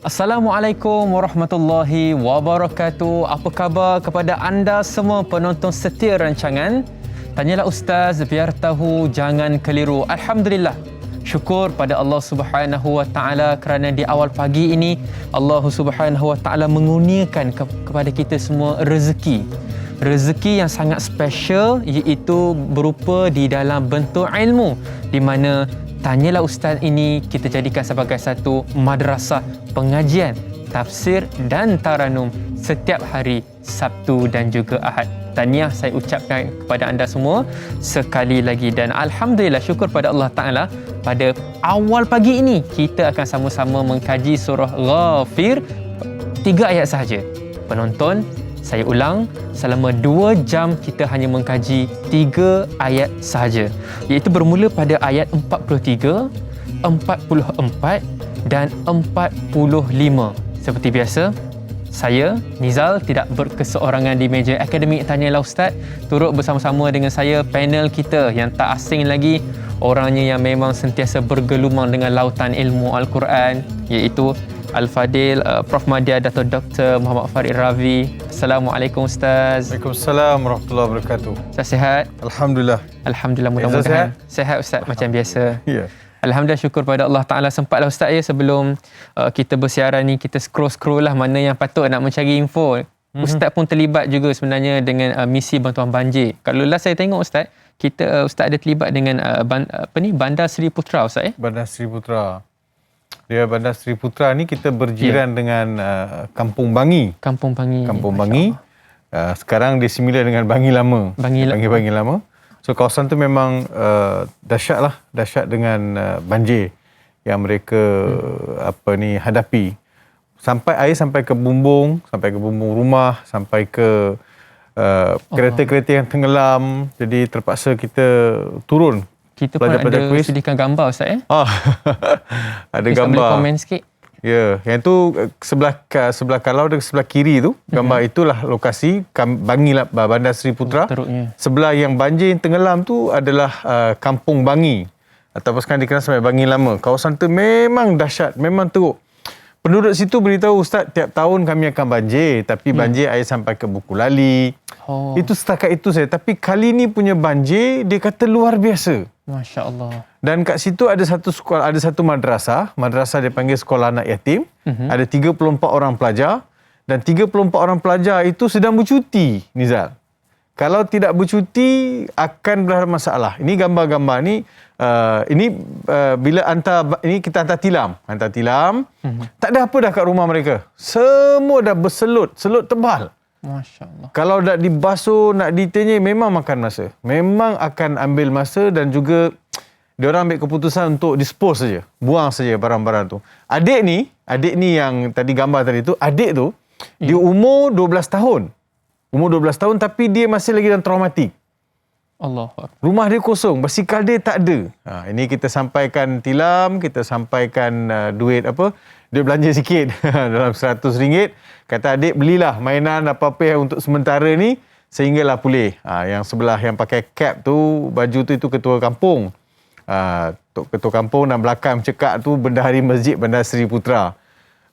Assalamualaikum warahmatullahi wabarakatuh. Apa khabar kepada anda semua penonton setia rancangan Tanyalah Ustaz, biar tahu jangan keliru. Alhamdulillah. Syukur pada Allah Subhanahu Wa Taala kerana di awal pagi ini Allah Subhanahu Wa Taala mengurniakan kepada kita semua rezeki. Rezeki yang sangat special, iaitu berupa di dalam bentuk ilmu, di mana Tanyalah Ustaz ini kita jadikan sebagai satu madrasah pengajian, tafsir dan taranum setiap hari Sabtu dan juga Ahad. Tahniah saya ucapkan kepada anda semua sekali lagi, dan Alhamdulillah, syukur pada Allah Ta'ala, pada awal pagi ini kita akan sama-sama mengkaji surah Ghafir 3 ayat sahaja. Penonton, saya ulang, selama 2 jam kita hanya mengkaji 3 ayat sahaja, iaitu bermula pada ayat 43, 44 dan 45. Seperti biasa, saya, Nizal, tidak berkeseorangan di meja akademik Tanyalah Ustaz. Turut bersama-sama dengan saya panel kita yang tak asing lagi, orangnya yang memang sentiasa bergelumang dengan lautan ilmu Al-Quran, iaitu Al-Fadil, Prof. Madya, Dato' Dr. Muhammad Farid Ravi. Assalamualaikum Ustaz. Waalaikumsalam warahmatullahi wabarakatuh. Ustaz sihat? Alhamdulillah. Alhamdulillah, mudah-mudahan sihat Ustaz macam biasa. Ya. Alhamdulillah, syukur pada Allah Ta'ala. Sempatlah Ustaz ya, sebelum kita bersiaran ni, kita scroll lah mana yang patut nak mencari info. Ustaz pun terlibat juga sebenarnya dengan misi bantuan banjir. Kalau last saya tengok Ustaz, Ustaz ada terlibat dengan Bandar Seri Putra Ustaz ya? Bandar Seri Putra. Dia Bandar Seri Putra ni kita berjiran dengan Kampung Bangi. Kampung Bangi. Kampung Bangi. Sekarang dia similar dengan Bangi Lama. Bangi Lama. So kawasan tu memang dahsyat dengan banjir yang mereka hadapi. Air sampai ke bumbung rumah, sampai ke kereta-kereta yang tenggelam. Jadi terpaksa kita turun. Kita pun ada sediakan gambar Ustaz ya? Ada Ustaz gambar. Boleh komen sikit? Ya, yang tu sebelah kalau dan sebelah kiri tu, gambar itulah lokasi Bangi Bandar Seri Putra. Teruknya. Sebelah yang banjir yang tenggelam tu adalah Kampung Bangi, ataupun sekarang dikenal sebagai Bangi Lama. Kawasan tu memang dahsyat, memang teruk. Penduduk situ beritahu, Ustaz, tiap tahun kami akan banjir, tapi banjir air sampai ke Buku Lali. Itu setakat itu saja. Tapi kali ni punya banjir, dia kata luar biasa. Masya Allah. Dan kat situ ada satu sekolah, ada satu madrasah dia panggil Sekolah Anak Yatim. Ada 34 orang pelajar, dan 34 orang pelajar itu sedang bercuti, Nizal. Kalau tidak bercuti akan berada masalah. Ini gambar-gambar ni bila kita hantar tilam. Tak ada apa dah kat rumah mereka. Semua dah selut tebal. Masya Allah. Kalau nak dibasuh, nak ditenyai, memang makan masa. Memang akan ambil masa, dan juga diorang ambil keputusan untuk dispose saja. Buang saja barang-barang tu. Adik ni yang tadi gambar tadi tu, adik tu, dia umur 12 tahun. Tapi dia masih lagi dalam traumatik. Allah. Rumah dia kosong, basikal dia tak ada. Ini kita sampaikan tilam, kita sampaikan duit belanja sikit dalam RM100. Kata adik, belilah mainan apa-apa untuk sementara ni sehinggalah pulih. Yang sebelah yang pakai cap tu, baju tu, itu ketua kampung. Ketua kampung, dan belakang cekak tu bendahari masjid Bandar Seri Putra.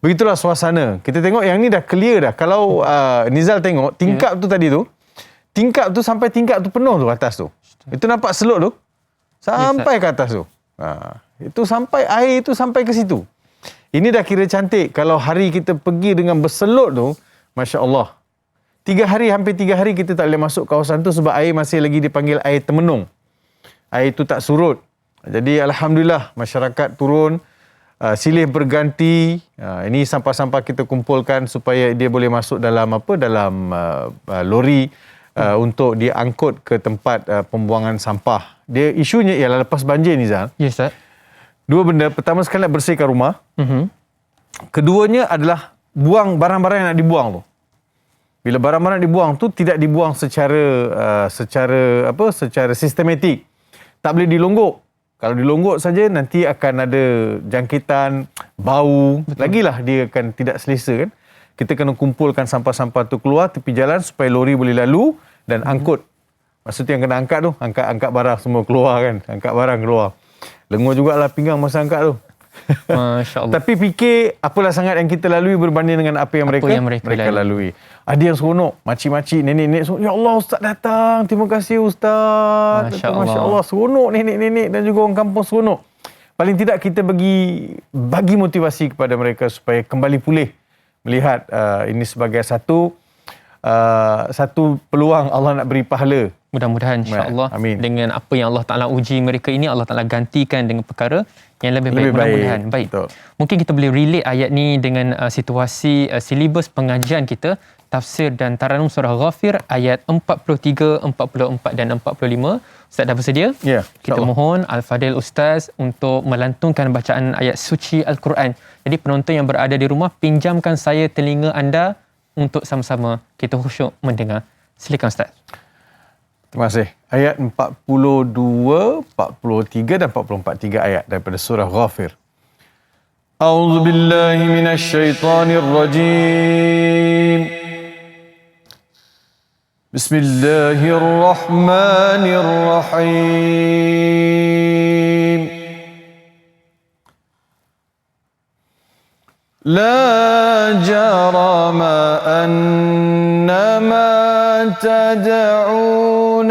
Begitulah suasana. Kita tengok yang ni dah clear dah. Kalau Nizal tengok tingkap tu tadi tu, sampai tingkap tu penuh tu atas tu. Itu nampak selut tu sampai ke atas tu. Itu sampai air tu sampai ke situ. Ini dah kira cantik. Kalau hari kita pergi dengan berselut tu, Masya Allah. Hampir 3 hari kita tak boleh masuk kawasan tu sebab air masih lagi dipanggil air temenung. Air tu tak surut. Jadi Alhamdulillah, masyarakat turun, silih berganti. Ini sampah-sampah kita kumpulkan supaya dia boleh masuk dalam lori untuk diangkut ke tempat pembuangan sampah. Isunya ialah lepas banjir, Nizal. Ya, Ustaz. 2 benda. Pertama sekali nak bersihkan rumah. Keduanya adalah buang barang-barang yang nak dibuang tu. Bila barang-barang dibuang tu tidak dibuang secara sistematik. Tak boleh dilonggok. Kalau dilonggok saja nanti akan ada jangkitan, bau. Betul. Lagilah dia akan tidak selesa kan. Kita kena kumpulkan sampah-sampah tu keluar tepi jalan supaya lori boleh lalu dan angkut. Maksudnya yang kena angkat tu, angkat barang semua keluar kan. Angkat barang keluar. Lengur jugalah pinggang masa angkat tu. Masya Allah. Tapi fikir apalah sangat yang kita lalui berbanding dengan apa yang mereka lalui. Ada yang seronok, makcik-makcik, nenek-nenek seronok. Ya Allah, Ustaz datang. Terima kasih Ustaz. Masya Allah, seronok nenek-nenek dan juga orang kampung seronok. Paling tidak kita bagi motivasi kepada mereka supaya kembali pulih melihat ini sebagai satu peluang Allah nak beri pahala. Mudah-mudahan insya-Allah dengan apa yang Allah Taala uji mereka ini, Allah Taala gantikan dengan perkara yang lebih baik. Mudah-mudahan. Baik. Betul. Mungkin kita boleh relate ayat ni dengan situasi silibus pengajian kita, tafsir dan taranum surah Ghafir ayat 43, 44 dan 45. Ustaz dah bersedia? Ya. Kita mohon Al-Fadil Ustaz untuk melantunkan bacaan ayat suci Al-Quran. Jadi penonton yang berada di rumah, pinjamkan saya telinga anda untuk sama-sama kita khusyuk mendengar. Silakan Ustaz. Terima kasih. Ayat 42, 43 dan 44. 3 ayat daripada surah Ghafir. A'udzu billahi minasy syaithanir rajim. Bismillahirrahmanirrahim. La jarama annama tad'unani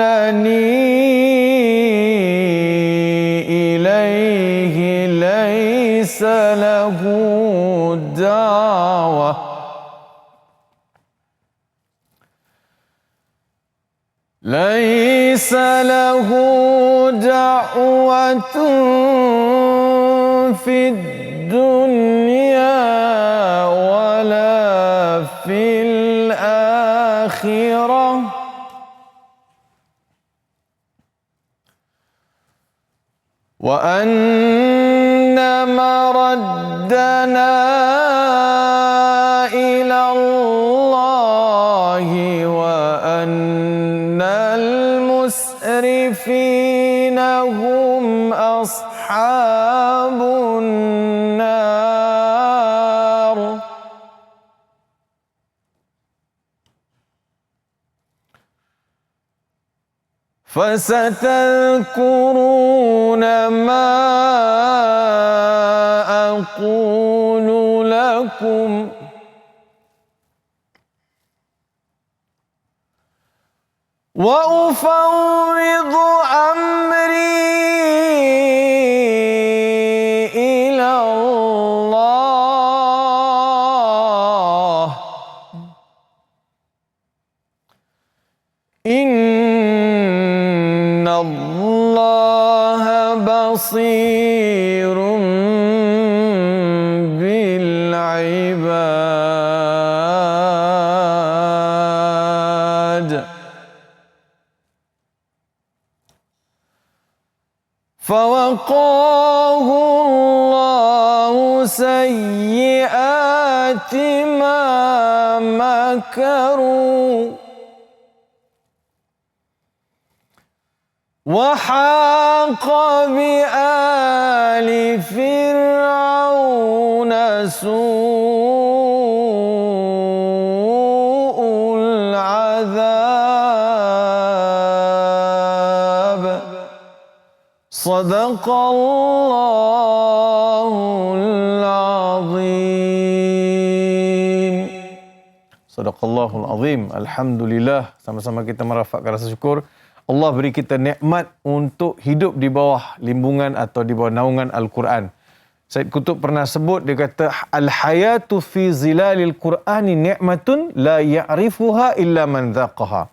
ilayhi laysa lahu da'wah fid dunya wala fil akhirah wa anna maraddana ila Allahi wa annal musrifina hum ashabun nar. فستذكرون ما أقول لكم وأفوض أمري إلى الله إن الله بصير بالعباد فوقاه الله سيئات ما مكروا وحاق بآل فرعون سوء العذاب صدق الله العظيم. Sadaqallahul azim. Alhamdulillah, sama-sama kita merafakkan rasa syukur. Allah beri kita nikmat untuk hidup di bawah limbungan atau di bawah naungan Al-Quran. Said Qutb pernah sebut, dia kata, Al-hayatu fi zilalil Qur'ani ni'matun la ya'rifuha illa man dhaqaha.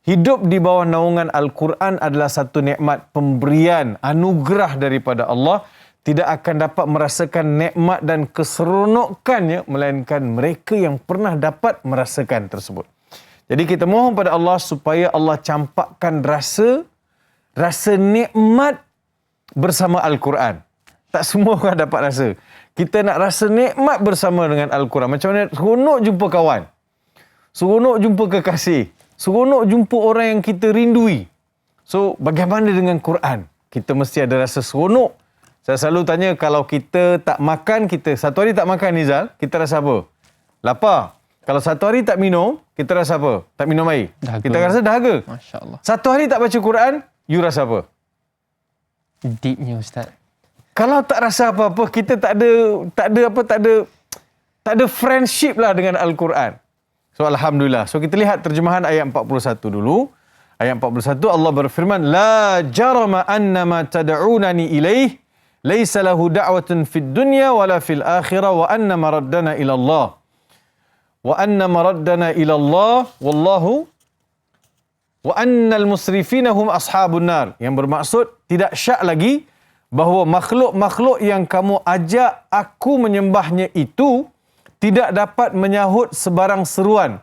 Hidup di bawah naungan Al-Quran adalah satu nikmat, pemberian, anugerah daripada Allah. Tidak akan dapat merasakan nikmat dan keseronokannya melainkan mereka yang pernah dapat merasakan tersebut. Jadi kita mohon pada Allah supaya Allah campakkan rasa nikmat bersama Al-Quran. Tak semua orang dapat rasa. Kita nak rasa nikmat bersama dengan Al-Quran. Macam mana seronok jumpa kawan. Seronok jumpa kekasih. Seronok jumpa orang yang kita rindui. So, bagaimana dengan Quran? Kita mesti ada rasa seronok. Saya selalu tanya, kalau kita tak makan, kita satu hari tak makan, Nizal, kita rasa apa? Lapar. Kalau satu hari tak minum, kita rasa apa? Tak minum air. Dahaga. Kita rasa dahaga. Masya Allah. Satu hari tak baca Quran, you rasa apa? Deepnya Ustaz. Kalau tak rasa apa-apa, kita tak ada friendship lah dengan Al-Quran. So alhamdulillah. So kita lihat terjemahan ayat 41 dulu. Ayat 41 Allah berfirman, la jarama annama tad'unani ilaih laisa lahu da'watun fid dunya wala fil akhirah wa anna maraddana ila Allah. Wa anna maraddana ila Allah wallahu wa annal musrifina hum ashabun nar. Yang bermaksud tidak syak lagi bahawa makhluk-makhluk yang kamu ajak aku menyembahnya itu tidak dapat menyahut sebarang seruan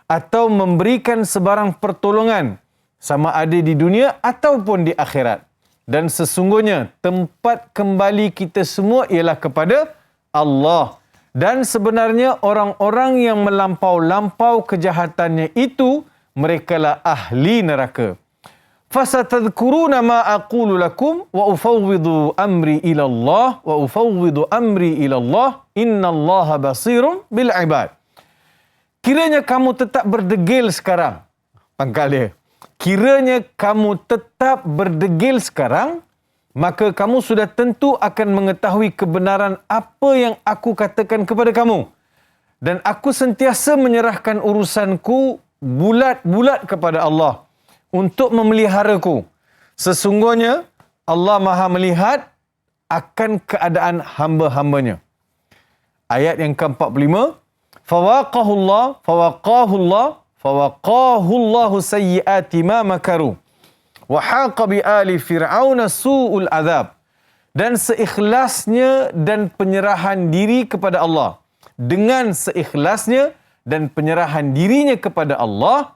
atau memberikan sebarang pertolongan sama ada di dunia ataupun di akhirat. Dan sesungguhnya tempat kembali kita semua ialah kepada Allah. Dan sebenarnya orang-orang yang melampau-lampau kejahatannya itu merekalah ahli neraka. Fasatadhkuruna ma aqulu lakum wa ufawwidu amri ila Allah wa ufawwidu amri ila Allah innallaha basirun bil ibad. Kiranya kamu tetap berdegil sekarang. Pangkal dia. Kiranya kamu tetap berdegil sekarang, maka kamu sudah tentu akan mengetahui kebenaran apa yang aku katakan kepada kamu. Dan aku sentiasa menyerahkan urusanku bulat-bulat kepada Allah untuk memeliharaku. Sesungguhnya Allah Maha melihat akan keadaan hamba-hambanya. Ayat yang ke-45, fawaqahullahu sayyiati ma makaru wa haqa bi ali fir'auna su'ul azab. Dan seikhlasnya dan penyerahan diri kepada Allah, dengan seikhlasnya dan penyerahan dirinya kepada Allah,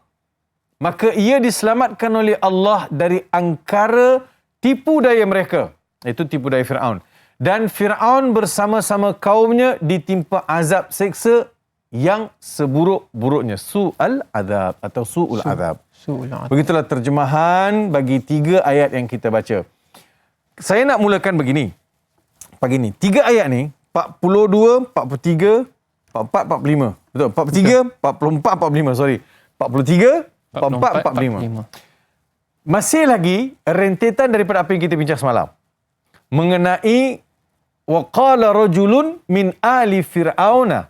maka ia diselamatkan oleh Allah dari angkara tipu daya mereka, iaitu tipu daya Fir'aun. Dan Fir'aun bersama-sama kaumnya ditimpa azab seksa yang seburuk-buruknya. Su'al azab atau su'ul azab. Begitulah terjemahan bagi 3 ayat yang kita baca. Saya nak mulakan begini. Pagi ni. 3 ayat ni, 42, 43, 44, 45. Betul? 43, 44, 45. Sorry. 43, 44, 45. Masih lagi rentetan daripada apa yang kita bincang semalam. Mengenai waqala rajulun min ali fir'auna.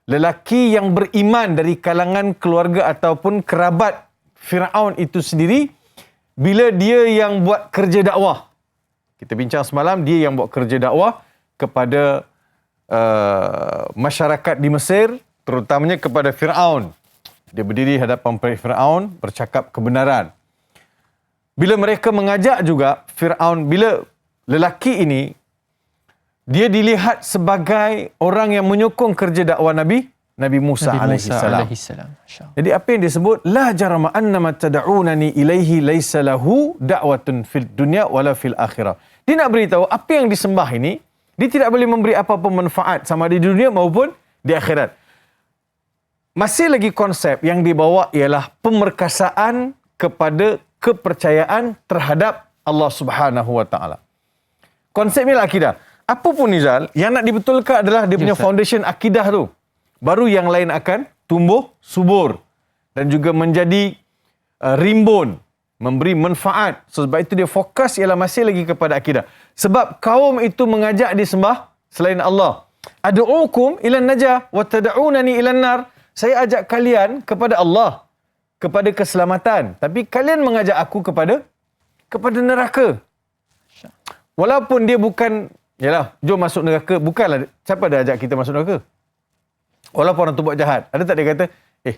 Lelaki yang beriman dari kalangan keluarga ataupun kerabat Fir'aun itu sendiri, bila dia yang buat kerja dakwah. Kita bincang semalam, dia yang buat kerja dakwah kepada masyarakat di Mesir, terutamanya kepada Fir'aun. Dia berdiri hadapan Fir'aun, bercakap kebenaran. Bila mereka mengajak juga Fir'aun, bila lelaki ini, dia dilihat sebagai orang yang menyokong kerja dakwah Nabi Musa alaihissalam. Jadi apa yang disebut, la jarama annama tad'unani ilaihi laisa lahu da'watun fil dunya wala fil akhirah. Dia nak beritahu apa yang disembah ini, dia tidak boleh memberi apa-apa manfaat sama di dunia maupun di akhirat. Masih lagi konsep yang dibawa ialah pemerkasaan kepada kepercayaan terhadap Allah Subhanahu wa taala. Konsepnya akidah. Apa pun Nizal, yang nak dibetulkan adalah dia punya foundation akidah tu. Baru yang lain akan tumbuh subur dan juga menjadi rimbun, memberi manfaat. Sebab itu dia fokus ialah masih lagi kepada akidah. Sebab kaum itu mengajak disembah selain Allah. Ad'ukum ilan najah wa tad'unani ilan nar. Saya ajak kalian kepada Allah, kepada keselamatan, tapi kalian mengajak aku kepada neraka. Walaupun dia bukan, yalah, jom masuk neraka, bukanlah siapa dah ajak kita masuk neraka. Walaupun orang tu buat jahat, ada tak dia kata,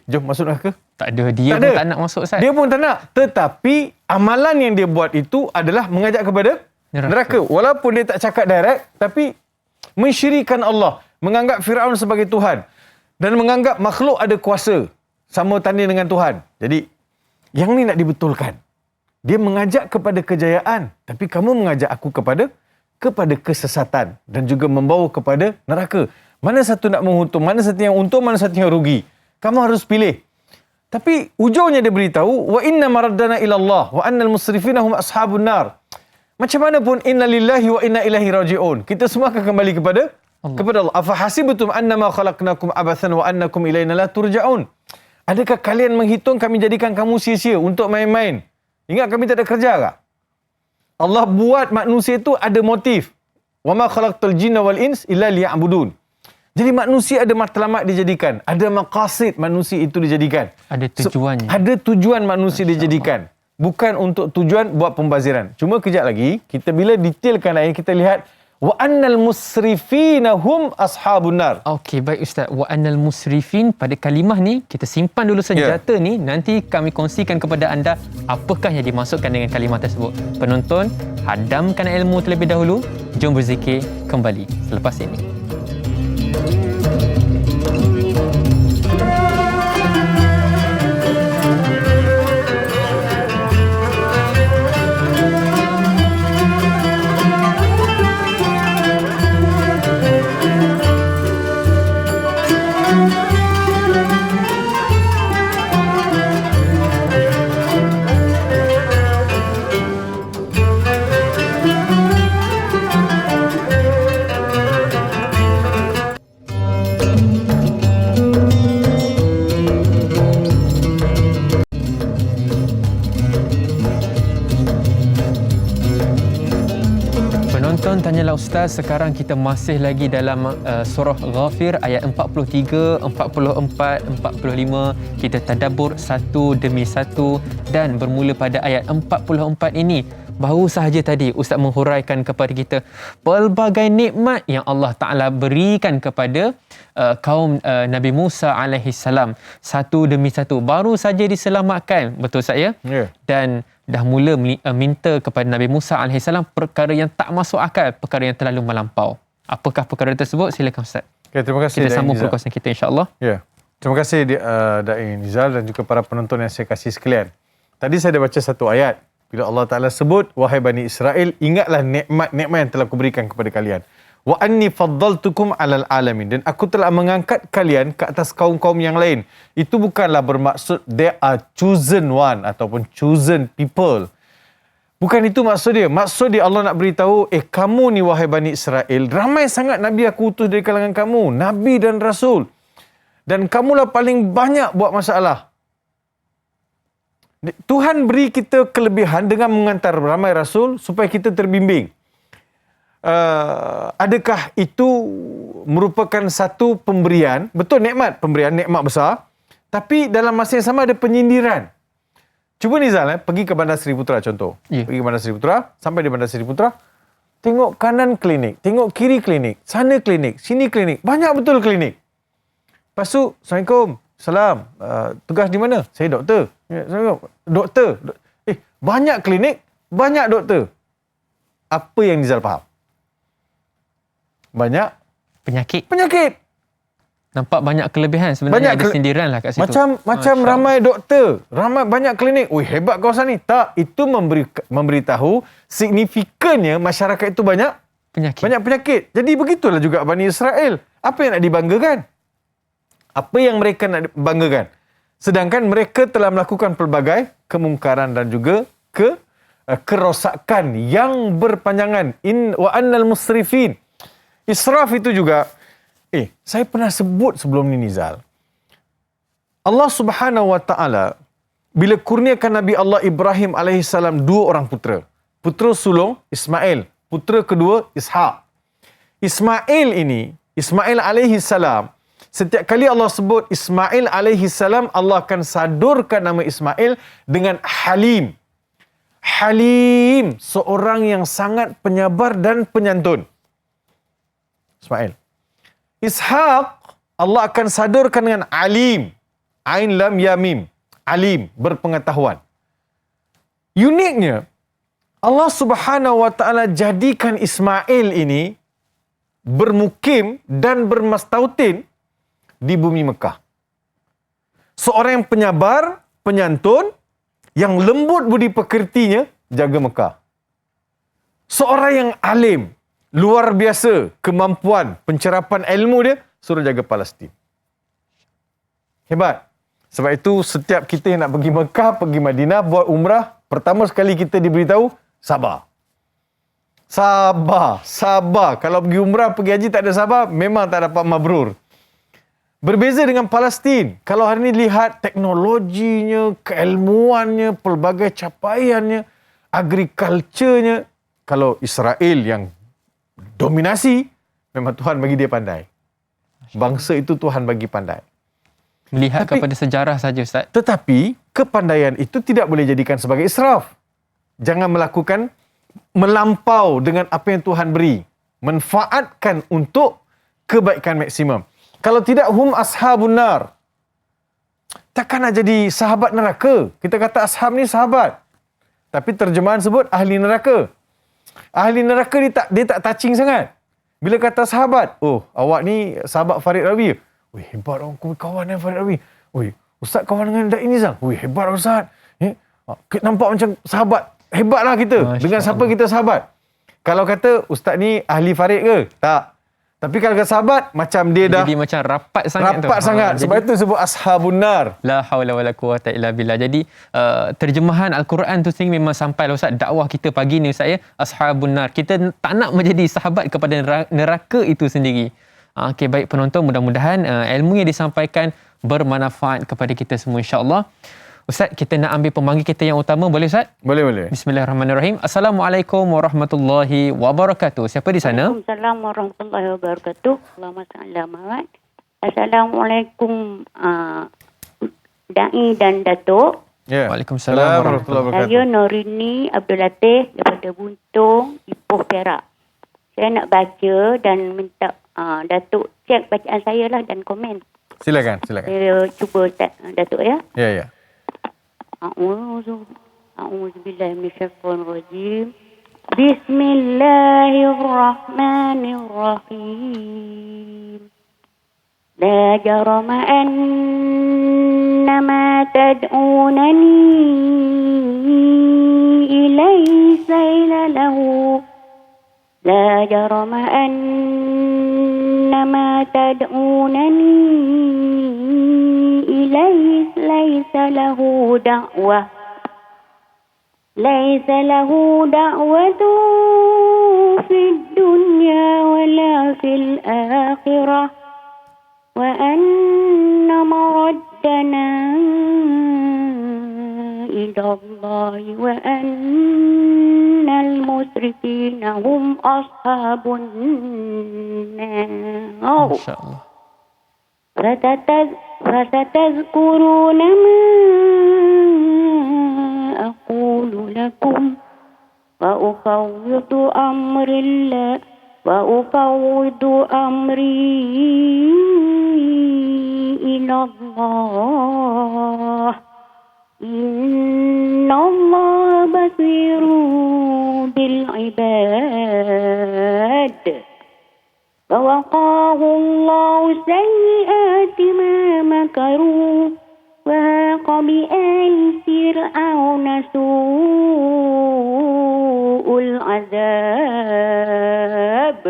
jom masuk neraka? Tak ada, dia pun tak nak masuk, Ustaz. Dia pun tak nak. Tetapi amalan yang dia buat itu adalah mengajak kepada neraka. Walaupun dia tak cakap direct, tapi mensyirikan Allah, menganggap Fir'aun sebagai Tuhan dan menganggap makhluk ada kuasa sama tanding dengan Tuhan. Jadi yang ni nak dibetulkan. Dia mengajak kepada kejayaan, tapi kamu mengajak aku kepada kesesatan dan juga membawa kepada neraka. Mana satu nak menguntung, mana satu yang untung, mana satu yang rugi. Kamu harus pilih. Tapi ujungnya dia beritahu, wa inna maraddana ila Allah wa annal musrifina hum ashabun nar. Macam mana pun, inna lillahi wa inna ilaihi raji'un. Kita semua akan kembali kepada Allah. Afa hasibtum annama khalaqnakum abathan wa annakum ilaina la turja'un. Adakah kalian menghitung kami jadikan kamu sia-sia untuk main-main? Ingat kami tak ada kerja tak? Allah buat manusia itu ada motif. wa ma khalaqtul jinna wal ins illa liya'budun. Jadi manusia ada matlamat dijadikan, ada maqasid manusia itu dijadikan. Ada tujuannya. Ada tujuan manusia dijadikan. Bukan untuk tujuan buat pembaziran. Cuma kejap lagi, kita bila detailkan ayat kita lihat wa annal musrifina hum ashabun nar. Okey, baik Ustaz. Wa annal musrifin, pada kalimah ni kita simpan dulu senjata ni, nanti kami kongsikan kepada anda apakah yang dimaksudkan dengan kalimah tersebut. Penonton, hadamkan ilmu terlebih dahulu. Jom berzikir kembali selepas ini. Penonton Tanyalah Ustaz, sekarang kita masih lagi dalam surah Ghafir ayat 43, 44, 45. Kita tadabbur satu demi satu dan bermula pada ayat 44 ini. Baru sahaja tadi Ustaz menghuraikan kepada kita pelbagai nikmat yang Allah Ta'ala berikan kepada kaum Nabi Musa alaihi salam. Satu demi satu. Baru saja diselamatkan. Betul Ustaz ya? Ya. Dan dah mula minta kepada Nabi Musa AS perkara yang tak masuk akal, perkara yang terlalu melampau. Apakah perkara tersebut? Silakan Ustaz. Okay, terima kasih. Kita sambung perkongsian kita insya-Allah. Ya. Terima kasih Da'i Nizal dan juga para penonton yang saya kasih sekalian. Tadi saya dah baca satu ayat. Bila Allah Ta'ala sebut, wahai Bani Israel, ingatlah nikmat-nikmat yang telah kuberikan kepada kalian. Wa anni faddaltukum alal alamin. Dan aku telah mengangkat kalian ke atas kaum-kaum yang lain. Itu bukanlah bermaksud they are chosen one ataupun chosen people. Bukan itu maksud dia. Maksud dia Allah nak beritahu, kamu ni wahai Bani Israel, ramai sangat Nabi aku utus dari kalangan kamu. Nabi dan Rasul. Dan kamulah paling banyak buat masalah. Tuhan beri kita kelebihan dengan mengantar ramai Rasul supaya kita terbimbing. Adakah itu merupakan satu pemberian? Betul, nikmat, pemberian nikmat besar. Tapi dalam masa yang sama ada penyindiran. Cuba Nizal, pergi ke Bandar Seri Putra contoh. Yeah. Pergi ke Bandar Seri Putra, sampai di Bandar Seri Putra, tengok kanan klinik, tengok kiri klinik, sana klinik, sini klinik. Banyak betul klinik. Lepas tu, Assalamualaikum, salam. Tugas di mana? Saya doktor. Ya, doktor. Banyak klinik, banyak doktor. Apa yang Nizal faham? Banyak penyakit. Nampak banyak kelebihan, sebenarnya ada sindiran lah kat situ. Macam ramai doktor, ramai banyak klinik. Oi, hebat kawasan ni. Tak, itu memberitahu signifikannya masyarakat itu banyak penyakit. Jadi begitulah juga Bani Israel. Apa yang nak dibanggakan? Apa yang mereka nak banggakan? Sedangkan mereka telah melakukan pelbagai kemungkaran dan juga kerosakan yang berpanjangan. Wa annal musrifin. Israf itu juga, saya pernah sebut sebelum ni Nizal. Allah Subhanahu Wa Ta'ala bila kurniakan Nabi Allah Ibrahim alaihissalam 2 orang putera. Putera sulung Ismail, putera kedua Ishaq. Ismail alaihissalam, setiap kali Allah sebut Ismail alaihissalam, Allah akan sadurkan nama Ismail dengan Halim. Halim, seorang yang sangat penyabar dan penyantun. Ismail. Ishaq, Allah akan sadurkan dengan Alim. Ain lam ya mim. Alim, berpengetahuan. Uniknya, Allah Subhanahu Wa Ta'ala jadikan Ismail ini bermukim dan bermastautin di bumi Mekah. Seorang yang penyabar, penyantun, yang lembut budi pekertinya, jaga Mekah. Seorang yang alim, luar biasa kemampuan pencerapan ilmu dia, suruh jaga Palestin. Hebat. Sebab itu setiap kita yang nak pergi Mekah, pergi Madinah, buat umrah, pertama sekali kita diberitahu, sabar. Sabar. Kalau pergi umrah, pergi haji tak ada sabar, memang tak dapat mabrur. Berbeza dengan Palestin. Kalau hari ini lihat teknologinya, keilmuannya, pelbagai capaiannya, agriculturenya. Kalau Israel yang dominasi, memang Tuhan bagi dia pandai. Bangsa itu Tuhan bagi pandai. Melihat kepada sejarah saja, Ustaz. Tetapi kepandaian itu tidak boleh jadikan sebagai israf. Jangan melakukan melampau dengan apa yang Tuhan beri. Manfaatkan untuk kebaikan maksimum. Kalau tidak, hum ashabun nar. Takkan nak jadi sahabat neraka. Kita kata ashab ni sahabat. Tapi terjemahan sebut ahli neraka. Ahli neraka dia tak touching sangat. Bila kata sahabat, oh, awak ni sahabat Farid Rawi. Wih, hebat orang kawan dengan Farid Rawi. Wih, Ustaz kawan dengan Daik Nizam. Wih, hebat Ustaz. Nampak macam sahabat. Hebatlah kita. Dengan siapa kita sahabat. Kalau kata Ustaz ni ahli Farid ke? Tak. Tapi kalau kata sahabat, macam dia dah jadi macam rapat sangat. Rapat sangat. Sebab itu sebut ashabun nar. La haula wala quwata illa billah. Jadi terjemahan Al-Quran tu sendiri memang sampai lah, Ustaz. Dakwah kita pagi ni, Ustaz, ya, ashabun nar. Kita tak nak menjadi sahabat kepada neraka itu sendiri. Okey, baik penonton, mudah-mudahan ilmu yang disampaikan bermanfaat kepada kita semua, insya-Allah. Ustaz, kita nak ambil pemanggil kita yang utama, boleh Ustaz? Boleh. Bismillahirrahmanirrahim. Assalamualaikum warahmatullahi wabarakatuh. Siapa di sana? Waalaikumsalam warahmatullahi wabarakatuh. Allahumma salli ala Muhammad. Assalamualaikum Dai dan Datuk. Ya. Waalaikumsalam warahmatullahi wabarakatuh. Saya Norini Abdul Latif daripada Buntung, Ipoh, Perak. Saya nak baca dan minta Datuk cek bacaan saya lah dan komen. Silakan. Saya cuba Datuk ya. Ya. A'udzu billahi minasyaitonir rajim. Bismillahirrahmanirrahim. La jarama annama tad'unani ilayhi lahu. La jarama annama tad'unani إليه ليس له دعوة في الدنيا ولا في الآخرة وأن مردنا إلى الله وأن المسرفين هم أصحاب النار. ما شاء الله. فستذكرون ما أقول لكم وأفوض أمري إلى الله إن الله بصير بالعباد. فوقاه الله سيئات ما مكروا وهاق بآل فرعون سوء العذاب.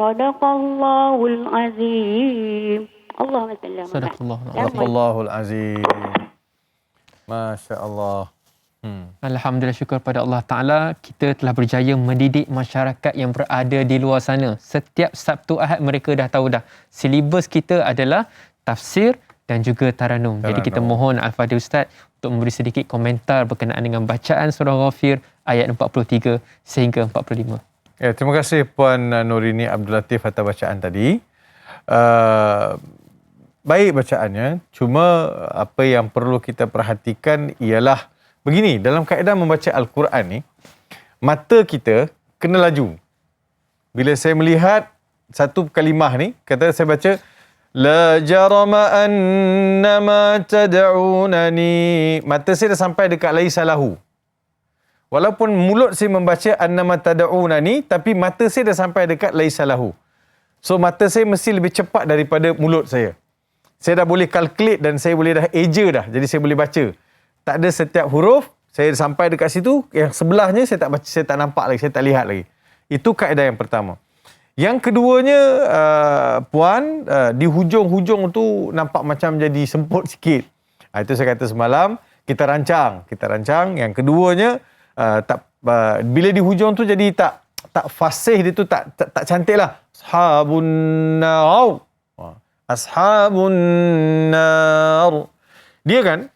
صدق الله العظيم. اللهم صل على محمد. Sadaqallahul azim. Masya-Allah. Alhamdulillah, syukur pada Allah Ta'ala, kita telah berjaya mendidik masyarakat yang berada di luar sana. Setiap Sabtu Ahad mereka dah tahu dah. Silibus kita adalah tafsir dan juga taranum. Jadi kita mohon Al-Fadhil Ustaz untuk memberi sedikit komentar berkenaan dengan bacaan surah Ghafir ayat 43 sehingga 45. Ya, terima kasih Puan Norini Abdul Latif atas bacaan tadi. Baik bacaannya, cuma apa yang perlu kita perhatikan ialah begini, dalam kaedah membaca Al-Quran ni, mata kita kena laju. Bila saya melihat satu kalimah ni, kata saya baca, La jarama annama tad'unani. Mata saya dah sampai dekat laisa lahu. Walaupun mulut saya membaca annama tad'unani, tapi mata saya dah sampai dekat laisa lahu. So mata saya mesti lebih cepat daripada mulut saya. Saya dah boleh calculate dan saya boleh dah eja dah. Jadi saya boleh baca. Tak ada setiap huruf, saya sampai dekat situ, yang sebelahnya saya tak baca, saya tak nampak lagi, saya tak lihat lagi. Itu kaedah yang pertama. Yang keduanya, Puan, di hujung-hujung tu nampak macam jadi semput sikit. Itu saya kata semalam, kita rancang. Yang keduanya, bila di hujung tu jadi tak fasih, dia tu tak cantik lah. Ashabun nar. Ashabun nar. Dia kan,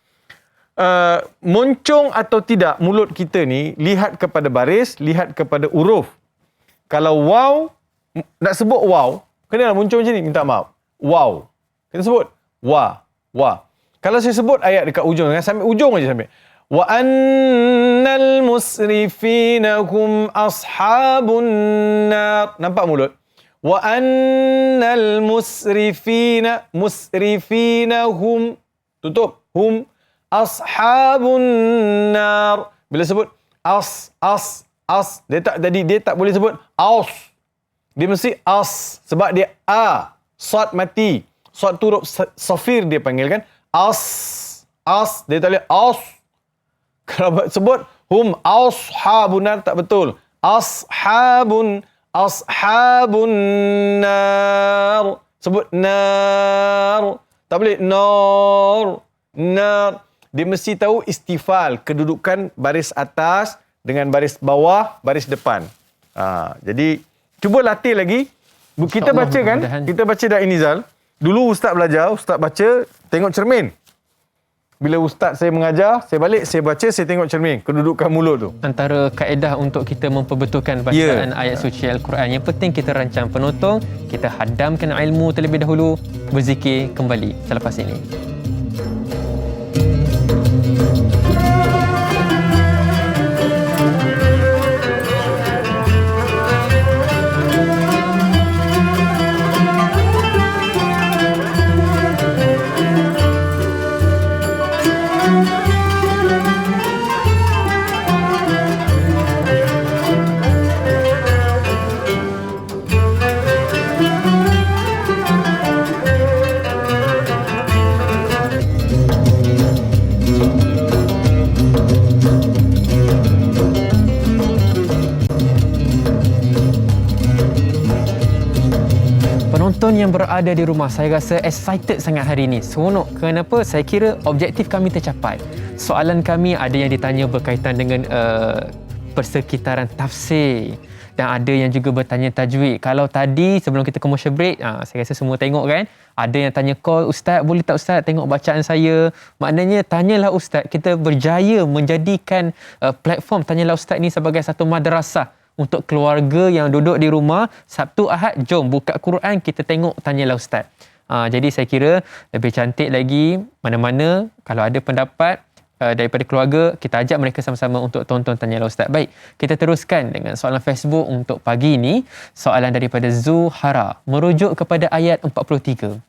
moncong atau tidak mulut kita ni, lihat kepada baris, lihat kepada huruf. Kalau wow, nak sebut wow, kena muncul macam ni, minta maaf. Wow. Kita sebut wa. Kalau saya sebut ayat dekat ujung, sampai ujung aja sampai. Wa annal musrifina hum ashabun nar. Nampak mulut? Wa annal musrifina hum, tutup, hum ashabun nar. Bila sebut as, dia tak boleh sebut aus. Dia mesti as sebab dia a, sad mati. Sad tu huruf safir dia panggil kan. As, dia tak boleh aus. Kalau sebut hum ashabun nar tak betul. Ashabun nar. Sebut nar. Tak boleh nar. Dia mesti tahu istifal, kedudukan baris atas dengan baris bawah, baris depan. Jadi cuba latih lagi. Kita baca kan? Kita baca Da'i Nizal. Dulu ustaz belajar, ustaz baca, tengok cermin. Bila ustaz saya mengajar, saya balik, saya baca, saya tengok cermin. Kedudukan mulut tu. Antara kaedah untuk kita memperbetulkan bacaan ayat suci Al-Quran. Yang penting kita rancang penotong, kita hadamkan ilmu terlebih dahulu, berzikir kembali selepas ini. Penonton yang berada di rumah, saya rasa excited sangat hari ini. Seronok. Kenapa? Saya kira objektif kami tercapai. Soalan kami ada yang ditanya berkaitan dengan persekitaran tafsir. Dan ada yang juga bertanya tajwid. Kalau tadi sebelum kita commercial break, saya rasa semua tengok kan. Ada yang tanya call, Ustaz boleh tak Ustaz tengok bacaan saya? Maknanya tanyalah Ustaz. Kita berjaya menjadikan platform Tanyalah Ustaz ni sebagai satu madrasah untuk keluarga yang duduk di rumah. Sabtu Ahad, jom buka Quran, kita tengok Tanyalah Ustaz. Jadi saya kira lebih cantik lagi, mana-mana kalau ada pendapat daripada keluarga, kita ajak mereka sama-sama untuk tonton Tanyalah Ustaz. Baik, kita teruskan dengan soalan Facebook untuk pagi ini. Soalan daripada Zuhara, merujuk kepada ayat 43.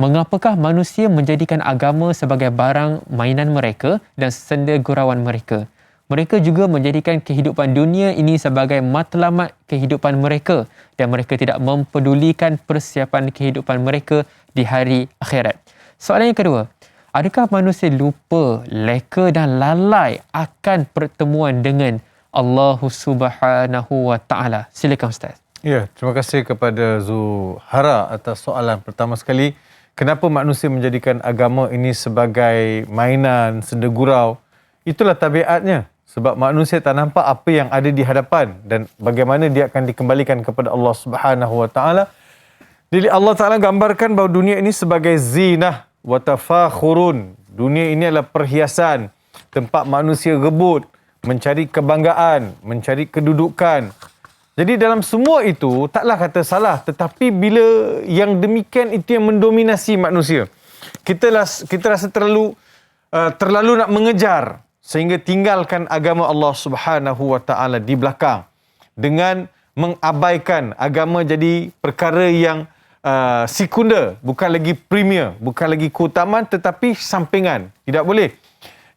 Mengapakah manusia menjadikan agama sebagai barang mainan mereka dan senda gurauan mereka? Mereka juga menjadikan kehidupan dunia ini sebagai matlamat kehidupan mereka dan mereka tidak mempedulikan persiapan kehidupan mereka di hari akhirat. Soalan yang kedua, adakah manusia lupa, leka dan lalai akan pertemuan dengan Allah Subhanahu wa Ta'ala? Silakan Ustaz. Ya, terima kasih kepada Zuhara atas soalan pertama sekali. Kenapa manusia menjadikan agama ini sebagai mainan, senda gurau? Itulah tabiatnya. Sebab manusia tak nampak apa yang ada di hadapan dan bagaimana dia akan dikembalikan kepada Allah Subhanahu wa Ta'ala. Jadi Allah Ta'ala gambarkan bahawa dunia ini sebagai zinah wa tafakhurun. Dunia ini adalah perhiasan, tempat manusia rebut, mencari kebanggaan, mencari kedudukan. Jadi dalam semua itu taklah kata salah, tetapi bila yang demikian itu yang mendominasi manusia. Kita rasa terlalu nak mengejar sehingga tinggalkan agama Allah Subhanahu wa Ta'ala di belakang dengan mengabaikan agama jadi perkara yang sekunder, bukan lagi premier, bukan lagi keutamaan tetapi sampingan. Tidak boleh.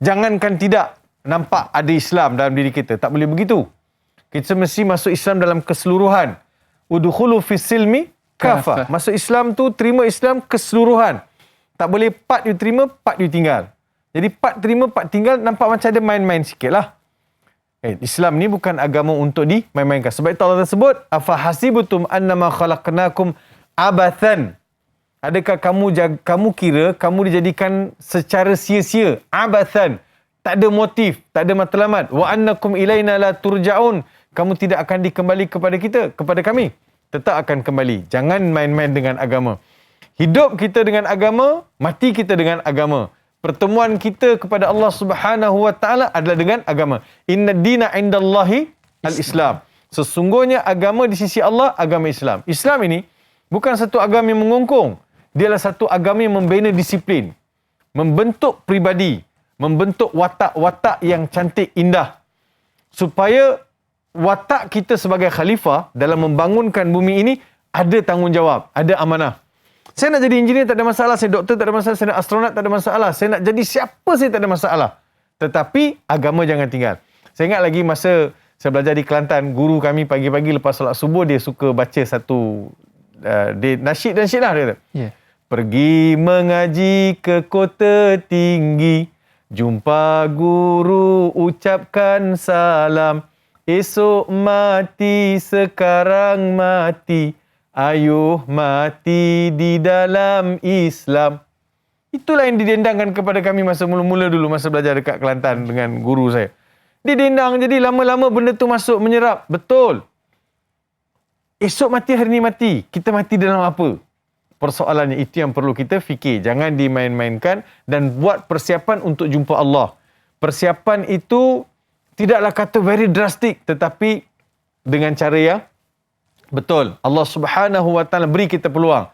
Jangankan tidak nampak ada Islam dalam diri kita, tak boleh begitu. Kita mesti masuk Islam dalam keseluruhan. Udkhulu fis silmi kafah. Masuk Islam tu terima Islam keseluruhan. Tak boleh part you terima, part you tinggal. Jadi part terima, part tinggal nampak macam ada main-main sikit lah. Islam ni bukan agama untuk dimain-mainkan. Sebab itu Allah tersebut, afahasibutum annama khalaqnakum abathan. Adakah kamu kira kamu dijadikan secara sia-sia, abathan, tak ada motif, tak ada matlamat. Wa annakum ilaina la turja'un. Kamu tidak akan dikembali kepada kami. Tetap akan kembali. Jangan main-main dengan agama. Hidup kita dengan agama, mati kita dengan agama. Pertemuan kita kepada Allah Subhanahu wa Ta'ala adalah dengan agama. Inna dina indallahi al-Islam. Sesungguhnya agama di sisi Allah, agama Islam. Islam ini bukan satu agama yang mengongkong. Dia adalah satu agama yang membina disiplin. Membentuk pribadi. Membentuk watak-watak yang cantik, indah. Supaya watak kita sebagai khalifah dalam membangunkan bumi ini ada tanggungjawab, ada amanah. Saya nak jadi engineer tak ada masalah, saya doktor tak ada masalah, saya nak astronot tak ada masalah, saya nak jadi siapa saya tak ada masalah. Tetapi agama jangan tinggal. Saya ingat lagi masa saya belajar di Kelantan, guru kami pagi-pagi lepas solat subuh dia suka baca satu nasyid dan syidah dia kata. Yeah. Pergi mengaji ke kota tinggi, jumpa guru ucapkan salam, esok mati sekarang mati, ayuh mati di dalam Islam. Itulah yang didendangkan kepada kami masa mula-mula dulu, masa belajar dekat Kelantan dengan guru saya. Didendang, jadi lama-lama benda tu masuk, menyerap. Betul. Esok mati, hari ni mati. Kita mati dalam apa? Persoalannya itu yang perlu kita fikir. Jangan dimain-mainkan dan buat persiapan untuk jumpa Allah. Persiapan itu tidaklah kata very drastic, tetapi dengan cara yang betul. Allah Subhanahu Wa Taala beri kita peluang.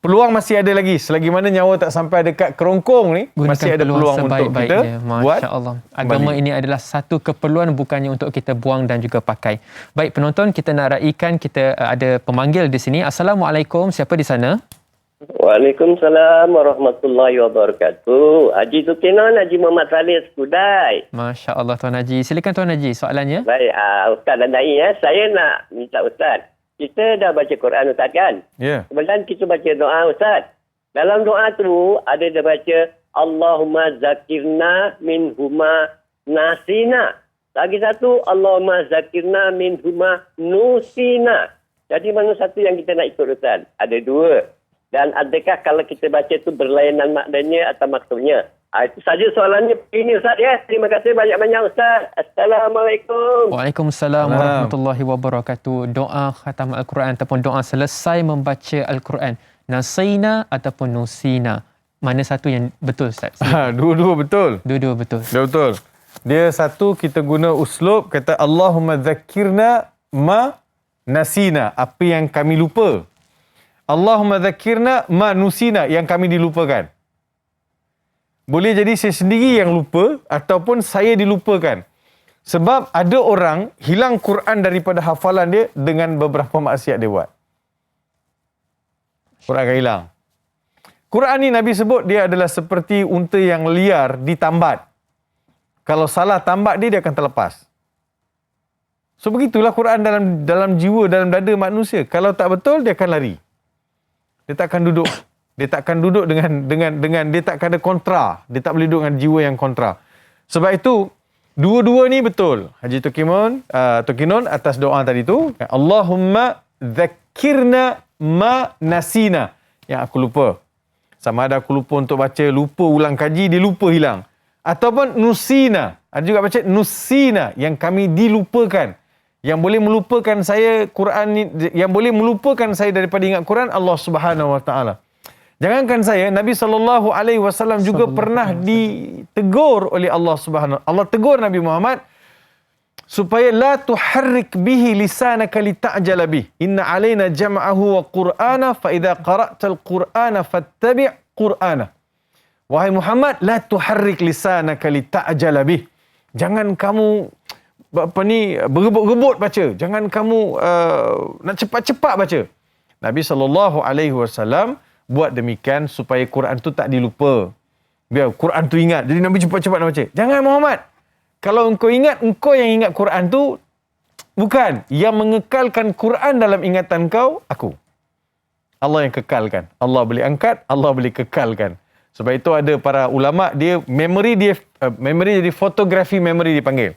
Peluang masih ada lagi. Selagi mana nyawa tak sampai dekat kerongkong ni, Gunakan masih ada peluang untuk kita buat. Masya Allah. Agama ini adalah satu keperluan, bukannya untuk kita buang dan juga pakai. Baik penonton, kita nak raikan, kita ada pemanggil di sini. Assalamualaikum, siapa di sana? Waalaikumsalam warahmatullahi wabarakatuh. Haji Sukinon, Haji Muhammad Saleh Skudai. Masya Allah Tuan Haji. Silakan Tuan Haji, soalannya. Baik, Ustaz dan Dai, saya nak minta Ustaz. Kita dah baca Quran Ustaz kan? Ya. Kemudian kita baca doa Ustaz. Dalam doa tu ada dia baca Allahumma zakirna min huma nasina. Lagi satu Allahumma zakirna min huma nusina. Jadi mana satu yang kita nak ikut Ustaz? Ada dua. Dan adakah kalau kita baca tu berlainan maknanya atau maksudnya? Itu saja soalannya ini Ustaz ya. Terima kasih banyak-banyak Ustaz. Assalamualaikum. Waalaikumsalam warahmatullahi wabarakatuh. Doa khatam Al-Quran ataupun doa selesai membaca Al-Quran. Nasina ataupun nusina. Mana satu yang betul Ustaz? Dua-dua betul. Dua-dua betul. Dia betul. Dia satu kita guna uslub kata Allahumma zakirna ma nasina. Apa yang kami lupa. Allahumma zakirna ma nusina. Yang kami dilupakan. Boleh jadi saya sendiri yang lupa ataupun saya dilupakan. Sebab ada orang hilang Quran daripada hafalan dia dengan beberapa maksiat dia buat. Quran akan hilang. Quran ni Nabi sebut dia adalah seperti unta yang liar ditambat. Kalau salah tambat dia akan terlepas. So begitulah Quran dalam jiwa, dalam dada manusia. Kalau tak betul dia akan lari. Dia tak akan duduk. Dia tak akan duduk dengan dia tak akan ada kontra. Dia tak boleh duduk dengan jiwa yang kontra. Sebab itu, dua-dua ni betul. Haji Tokinon atas doa tadi tu. Allahumma zakirna ma nasina. Yang aku lupa. Sama ada aku lupa untuk baca, lupa ulang kaji, dia lupa hilang. Ataupun nusina. Ada juga baca nusina. Yang kami dilupakan. Yang boleh melupakan saya Quran ni, yang boleh melupakan saya daripada ingat Quran, Allah Subhanahu Wa Taala. Jangankan saya, Nabi SAW juga pernah ditegur oleh Allah Subhanahu. Allah tegur Nabi Muhammad supaya la tuharrik bihi lisanaka lita'jala bih. Inna alaina jam'ahu wa qur'ana fa idza qara'tal qur'ana fattabi' qur'ana. Wahai Muhammad, la tuharrik lisanaka lita'jala bih. Jangan kamu berebut-rebut baca. Jangan kamu nak cepat-cepat baca. Nabi SAW buat demikian supaya Quran tu tak dilupa. Biar Quran tu ingat. Jadi Nabi cepat-cepat nak baca. Jangan Muhammad. Kalau engkau ingat, engkau yang ingat Quran tu. Bukan. Yang mengekalkan Quran dalam ingatan kau, aku. Allah yang kekalkan. Allah boleh angkat, Allah boleh kekalkan. Sebab itu ada para ulama, memory jadi fotografi memory dipanggil.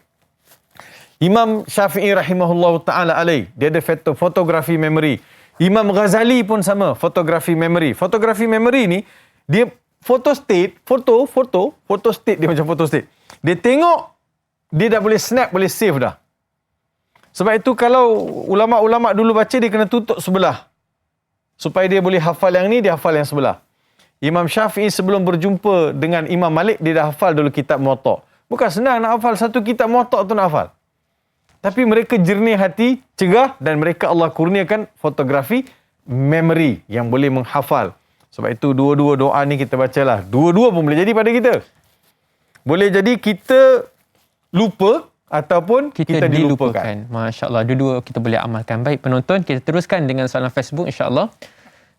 Imam Syafi'i rahimahullahu ta'ala alaih. Dia ada fotografi memory. Imam Ghazali pun sama, fotografi memory. Fotografi memory ni, dia foto state dia macam foto state. Dia tengok, dia dah boleh snap, boleh save dah. Sebab itu kalau ulama-ulama dulu baca, dia kena tutup sebelah. Supaya dia boleh hafal yang ni, dia hafal yang sebelah. Imam Syafi'i sebelum berjumpa dengan Imam Malik, dia dah hafal dulu kitab Muwatta'. Bukan senang nak hafal satu kitab Muwatta' tu nak hafal. tapi mereka jernih hati, cerah, dan mereka Allah kurniakan fotografi memory yang boleh menghafal. Sebab itu dua-dua doa ni kita bacalah. Dua-dua pun boleh jadi pada kita. Boleh jadi kita lupa ataupun kita dilupakan. Masya Allah, dua-dua kita boleh amalkan. Baik penonton, kita teruskan dengan soalan Facebook insya-Allah.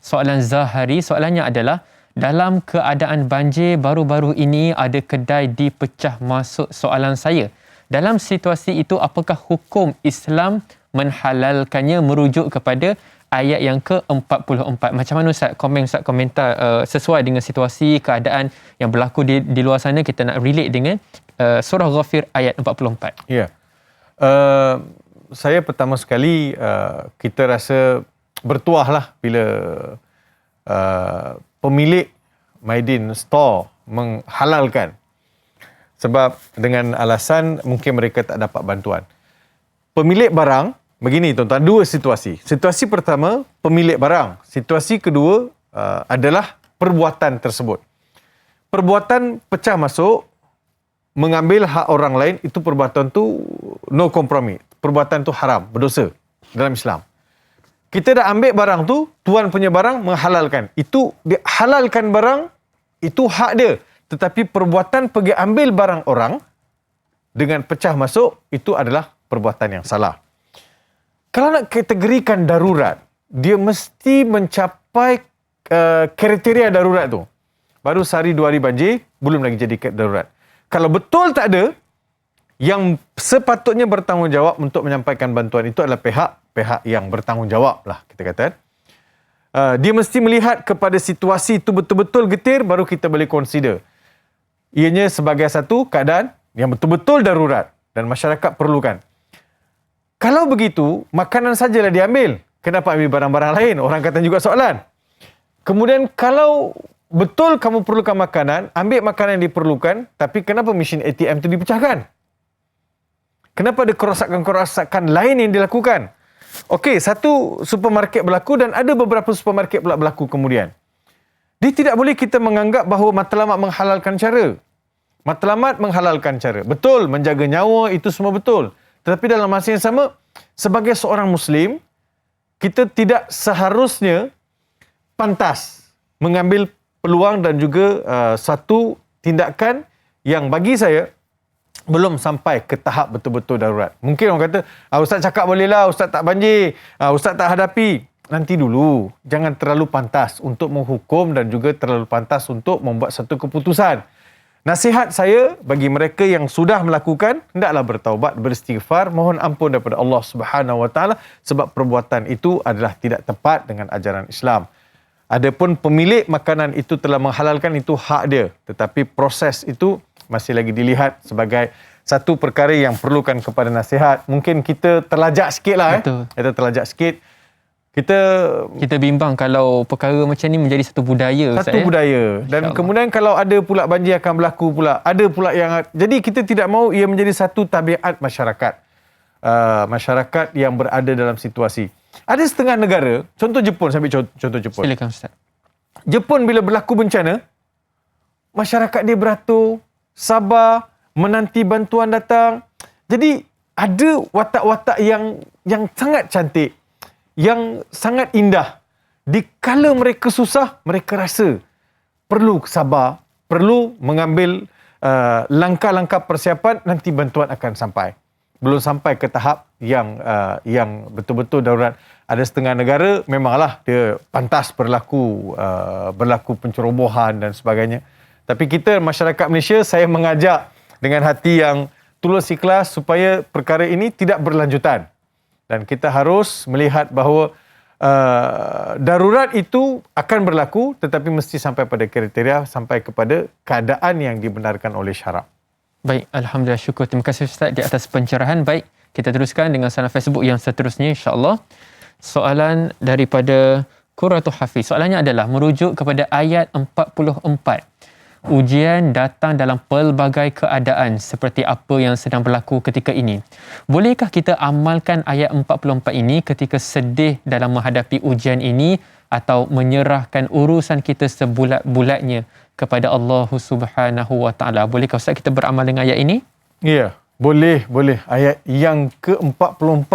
Soalan Zahari, soalannya adalah, dalam keadaan banjir baru-baru ini ada kedai dipecah masuk soalan saya. Dalam situasi itu, apakah hukum Islam menghalalkannya merujuk kepada ayat yang ke-44? Macam mana Ustaz? Ustaz komentar sesuai dengan situasi, keadaan yang berlaku di luar sana, kita nak relate dengan surah Ghafir ayat 44. Ya. Saya pertama sekali kita rasa bertuahlah bila pemilik Maidin Store menghalalkan. Sebab dengan alasan mungkin mereka tak dapat bantuan. Pemilik barang, begini tuan-tuan, dua situasi. Situasi pertama, pemilik barang. Situasi kedua adalah perbuatan tersebut. Perbuatan pecah masuk, mengambil hak orang lain, itu perbuatan tu no kompromi. Perbuatan tu haram, berdosa dalam Islam. Kita dah ambil barang tu, tuan punya barang menghalalkan. Itu dia halalkan barang, itu hak dia. Tetapi perbuatan pergi ambil barang orang dengan pecah masuk, itu adalah perbuatan yang salah. Kalau nak kategorikan darurat, dia mesti mencapai kriteria darurat tu. Baru sehari dua hari banjir, belum lagi jadi darurat. Kalau betul tak ada, yang sepatutnya bertanggungjawab untuk menyampaikan bantuan itu adalah pihak yang bertanggungjawab lah, kita kata. Dia mesti melihat kepada situasi itu betul-betul getir, baru kita boleh consider. Ianya sebagai satu keadaan yang betul-betul darurat dan masyarakat perlukan. Kalau begitu, makanan sajalah diambil. Kenapa ambil barang-barang lain? Orang kata juga soalan. Kemudian kalau betul kamu perlukan makanan, ambil makanan yang diperlukan, tapi kenapa mesin ATM itu dipecahkan? Kenapa ada kerosakan-kerosakan lain yang dilakukan? Okey, satu supermarket berlaku dan ada beberapa supermarket pula berlaku kemudian. Dia tidak boleh kita menganggap bahawa matlamat menghalalkan cara. Matlamat menghalalkan cara. Betul, menjaga nyawa itu semua betul. Tetapi dalam masa yang sama, sebagai seorang Muslim, kita tidak seharusnya pantas mengambil peluang dan juga satu tindakan yang bagi saya belum sampai ke tahap betul-betul darurat. Mungkin orang kata, Ustaz cakap bolehlah, Ustaz tak banjir, Ustaz tak hadapi. Nanti dulu, jangan terlalu pantas untuk menghukum dan juga terlalu pantas untuk membuat satu keputusan. Nasihat saya bagi mereka yang sudah melakukan, hendaklah bertaubat, beristighfar, mohon ampun daripada Allah Subhanahu Wa Taala sebab perbuatan itu adalah tidak tepat dengan ajaran Islam. Adapun pemilik makanan itu telah menghalalkan, itu hak dia. Tetapi proses itu masih lagi dilihat sebagai satu perkara yang perlukan kepada nasihat. Mungkin kita terlajak sikit lah. Kita terlajak sikit. Kita bimbang kalau perkara macam ni menjadi satu budaya. Satu budaya. Dan kemudian kalau ada pula banjir akan berlaku pula. Ada pula yang... Jadi kita tidak mahu ia menjadi satu tabiat masyarakat. Masyarakat yang berada dalam situasi. Ada setengah negara, contoh Jepun, saya ambil contoh Jepun. Silakan Ustaz. Jepun bila berlaku bencana, masyarakat dia beratur, sabar, menanti bantuan datang. Jadi ada watak-watak yang sangat cantik, yang sangat indah. Di kala mereka susah, mereka rasa perlu sabar, perlu mengambil langkah-langkah persiapan, nanti bantuan akan sampai. Belum sampai ke tahap yang betul-betul darurat. Ada setengah negara memanglah dia pantas berlaku pencerobohan dan sebagainya. Tapi kita masyarakat Malaysia, saya mengajak dengan hati yang tulus ikhlas supaya perkara ini tidak berlanjutan. Dan kita harus melihat bahawa darurat itu akan berlaku tetapi mesti sampai pada kriteria, sampai kepada keadaan yang dibenarkan oleh syarak. Baik, Alhamdulillah, syukur. Terima kasih Ustaz di atas pencerahan. Baik, kita teruskan dengan salam Facebook yang seterusnya insya-Allah. Soalan daripada Qurratu Hafiz. Soalannya adalah merujuk kepada ayat 44. Ujian datang dalam pelbagai keadaan seperti apa yang sedang berlaku ketika ini. Bolehkah kita amalkan ayat 44 ini ketika sedih dalam menghadapi ujian ini atau menyerahkan urusan kita sebulat-bulatnya kepada Allah Subhanahu Wa Taala? Bolehkah Ustaz kita beramal dengan ayat ini? Ya, Boleh. Ayat yang ke-44.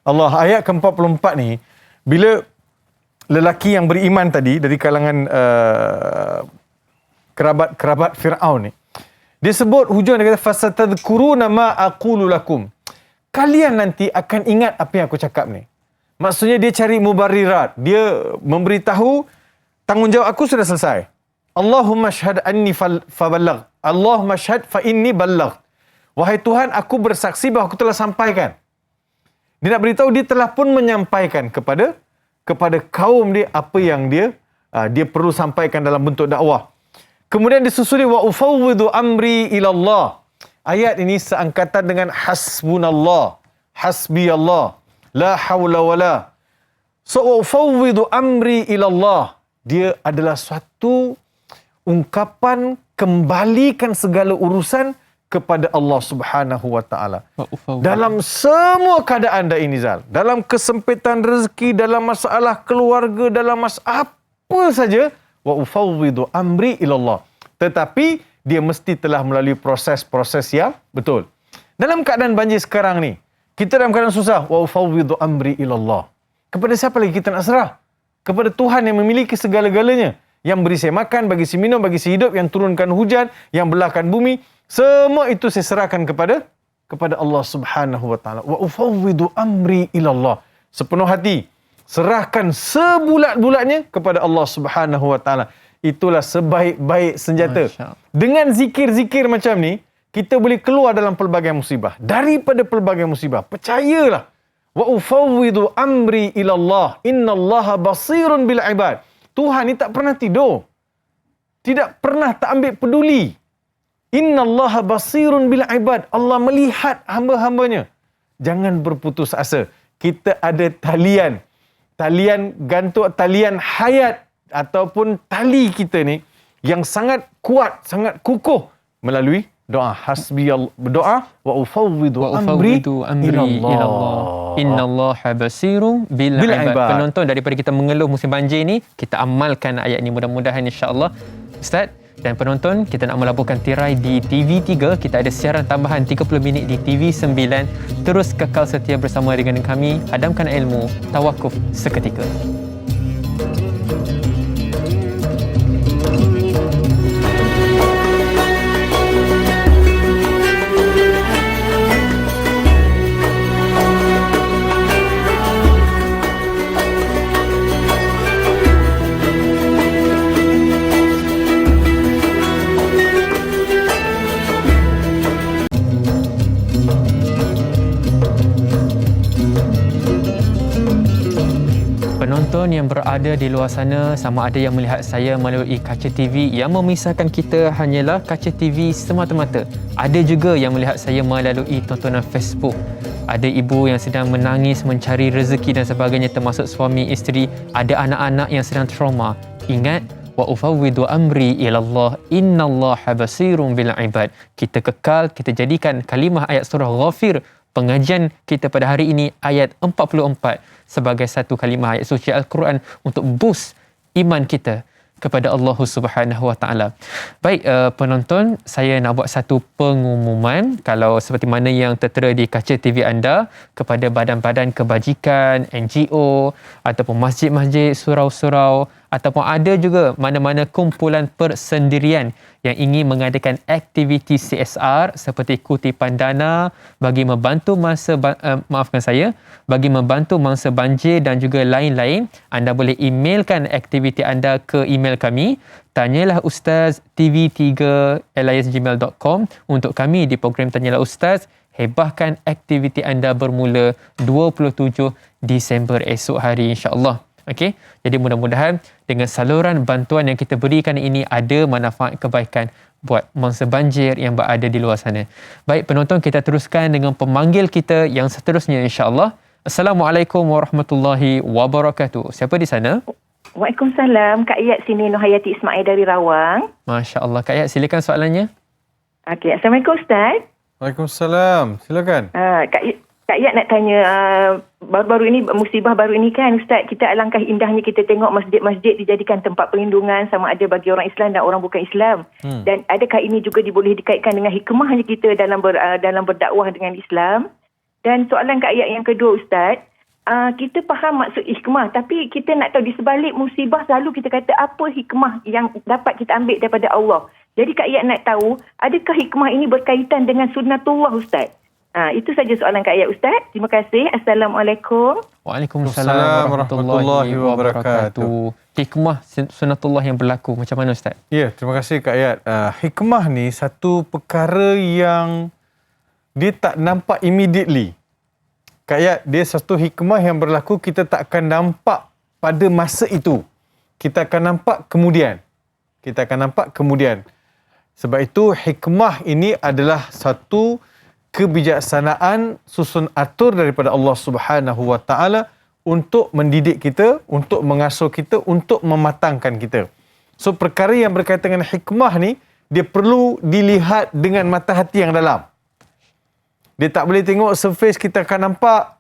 Allah, ayat ke-44 ni, bila lelaki yang beriman tadi dari kalangan kerabat Fir'aun ni, dia sebut hujung, dia kata fasatadhkuruna ma aqulu lakum. Kalian nanti akan ingat apa yang aku cakap ni. Maksudnya dia cari mubarirat, dia memberitahu tanggungjawab aku sudah selesai. Allahumma syhad anni fabalagh. Allahumma syhad fa inni balagh. Wahai Tuhan, aku bersaksi bahawa aku telah sampaikan. Dia nak beritahu dia telah pun menyampaikan kepada kaum dia apa yang dia perlu sampaikan dalam bentuk dakwah. Kemudian disusuli wa ufawwidu amri ila Allah. Ayat ini seangkatan dengan hasbunallah, hasbiyallah, la haula wala. So wa ufawwidu amri ila Allah. Dia adalah suatu ungkapan kembalikan segala urusan kepada Allah Subhanahu wa taala. Dalam semua keadaan dah ini, Zal. Dalam kesempitan rezeki, dalam masalah keluarga, dalam masalah apa saja, wa ufawwidu amri ilallah. Tetapi dia mesti telah melalui proses-proses yang betul. Dalam keadaan banjir sekarang ni, kita dalam keadaan susah, wa ufawwidu amri ilallah. Kepada siapa lagi kita nak serah? Kepada Tuhan yang memiliki segala-galanya, yang beri saya makan, bagi saya minum, bagi saya hidup, yang turunkan hujan, yang belahkan bumi. Semua itu saya serahkan kepada Allah Subhanahu wa taala. Wa ufawwidu amri ilallah. Sepenuh hati, serahkan sebulat-bulatnya kepada Allah Subhanahu wa taala. Itulah sebaik-baik senjata. Dengan zikir-zikir macam ni, kita boleh keluar dalam pelbagai musibah. Daripada pelbagai musibah, percayalah. Wa ufawwidu amri ilallah. Innallaha basirun bil ibad. Tuhan ni tak pernah tidur. Tidak pernah tak ambil peduli. Innallaha basirun bil ibad. Allah melihat hamba-hambanya. Jangan berputus asa. Kita ada talian gantung, talian hayat ataupun tali kita ni yang sangat kuat, sangat kukuh melalui doa hasbiyallah, doa wa ufawwidu amri ilallah. Innallaha basirun bil ibad. Penonton, daripada kita mengeluh musim banjir ni, kita amalkan ayat ni mudah-mudahan insya-Allah. Ustaz dan penonton, kita nak melabuhkan tirai di TV3. Kita ada siaran tambahan 30 minit di TV9. Terus kekal setia bersama dengan kami. Hadamkan ilmu, tawakuf seketika. Penonton yang berada di luar sana, sama ada yang melihat saya melalui kaca TV, yang memisahkan kita hanyalah kaca TV semata-mata. Ada juga yang melihat saya melalui tontonan Facebook. Ada ibu yang sedang menangis mencari rezeki dan sebagainya, termasuk suami isteri. Ada anak-anak yang sedang trauma. Ingat, wa ufawwidu amri ilallah innallaha basirun bil ibad. Kita kekal, kita jadikan kalimah ayat surah Ghafir pengajian kita pada hari ini ayat 44 sebagai satu kalimah ayat suci Al-Quran untuk boost iman kita kepada Allah Subhanahu wa taala. Baik, penonton, saya nak buat satu pengumuman. Kalau seperti mana yang tertera di kaca TV anda, kepada badan-badan kebajikan, NGO ataupun masjid-masjid, surau-surau, ataupun ada juga mana-mana kumpulan persendirian yang ingin mengadakan aktiviti CSR seperti kutipan dana bagi membantu bagi membantu mangsa banjir dan juga lain-lain, anda boleh emailkan aktiviti anda ke email kami, tanyalah Ustaz tv3@gmail.com. Untuk kami di program Tanyalah Ustaz, hebahkan aktiviti anda bermula 27 Disember esok hari, insya-Allah. Okey, jadi mudah-mudahan dengan saluran bantuan yang kita berikan ini ada manfaat kebaikan buat mangsa banjir yang berada di luar sana. Baik penonton, kita teruskan dengan pemanggil kita yang seterusnya, insya-Allah. Assalamualaikum warahmatullahi wabarakatuh. Siapa di sana? Waalaikumsalam. Kak Ayat sini, Nohayati Ismail dari Rawang. Masya-Allah. Kak Ayat, silakan soalannya. Okey, Assalamualaikum Ustaz. Waalaikumsalam. Silakan. Kak Kak Yat nak tanya, baru-baru ini, musibah baru ini kan Ustaz, kita alangkah indahnya kita tengok masjid-masjid dijadikan tempat perlindungan sama ada bagi orang Islam dan orang bukan Islam. Dan adakah ini juga boleh dikaitkan dengan hikmahnya kita dalam berdakwah dengan Islam? Dan soalan Kak Yat yang kedua Ustaz, kita faham maksud hikmah, tapi kita nak tahu di sebalik musibah selalu kita kata apa hikmah yang dapat kita ambil daripada Allah. Jadi Kak Yat nak tahu, adakah hikmah ini berkaitan dengan sunnatullah Ustaz? Itu saja soalan Kak Ayat Ustaz. Terima kasih. Assalamualaikum. Waalaikumsalam warahmatullahi wabarakatuh. Hikmah sunnatullah yang berlaku macam mana Ustaz? Ya, terima kasih Kak Ayat. Hikmah ni satu perkara yang dia tak nampak immediately. Kak Ayat, dia satu hikmah yang berlaku kita tak akan nampak pada masa itu. Kita akan nampak kemudian. Sebab itu hikmah ini adalah satu kebijaksanaan susun atur daripada Allah Subhanahu Wa Taala untuk mendidik kita, untuk mengasuh kita, untuk mematangkan kita. So perkara yang berkaitan dengan hikmah ni, dia perlu dilihat dengan mata hati yang dalam. Dia tak boleh tengok surface, kita akan nampak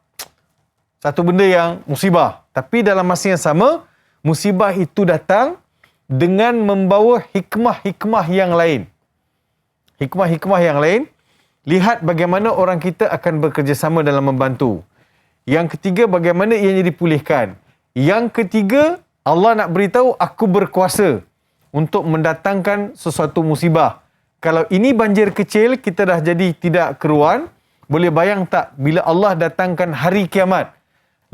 satu benda yang musibah. Tapi dalam masa yang sama, musibah itu datang dengan membawa hikmah-hikmah yang lain. Hikmah-hikmah yang lain. Lihat bagaimana orang kita akan bekerjasama dalam membantu. Yang ketiga, bagaimana ianya dipulihkan. Yang ketiga, Allah nak beritahu, aku berkuasa untuk mendatangkan sesuatu musibah. Kalau ini banjir kecil, kita dah jadi tidak keruan. Boleh bayang tak, bila Allah datangkan hari kiamat,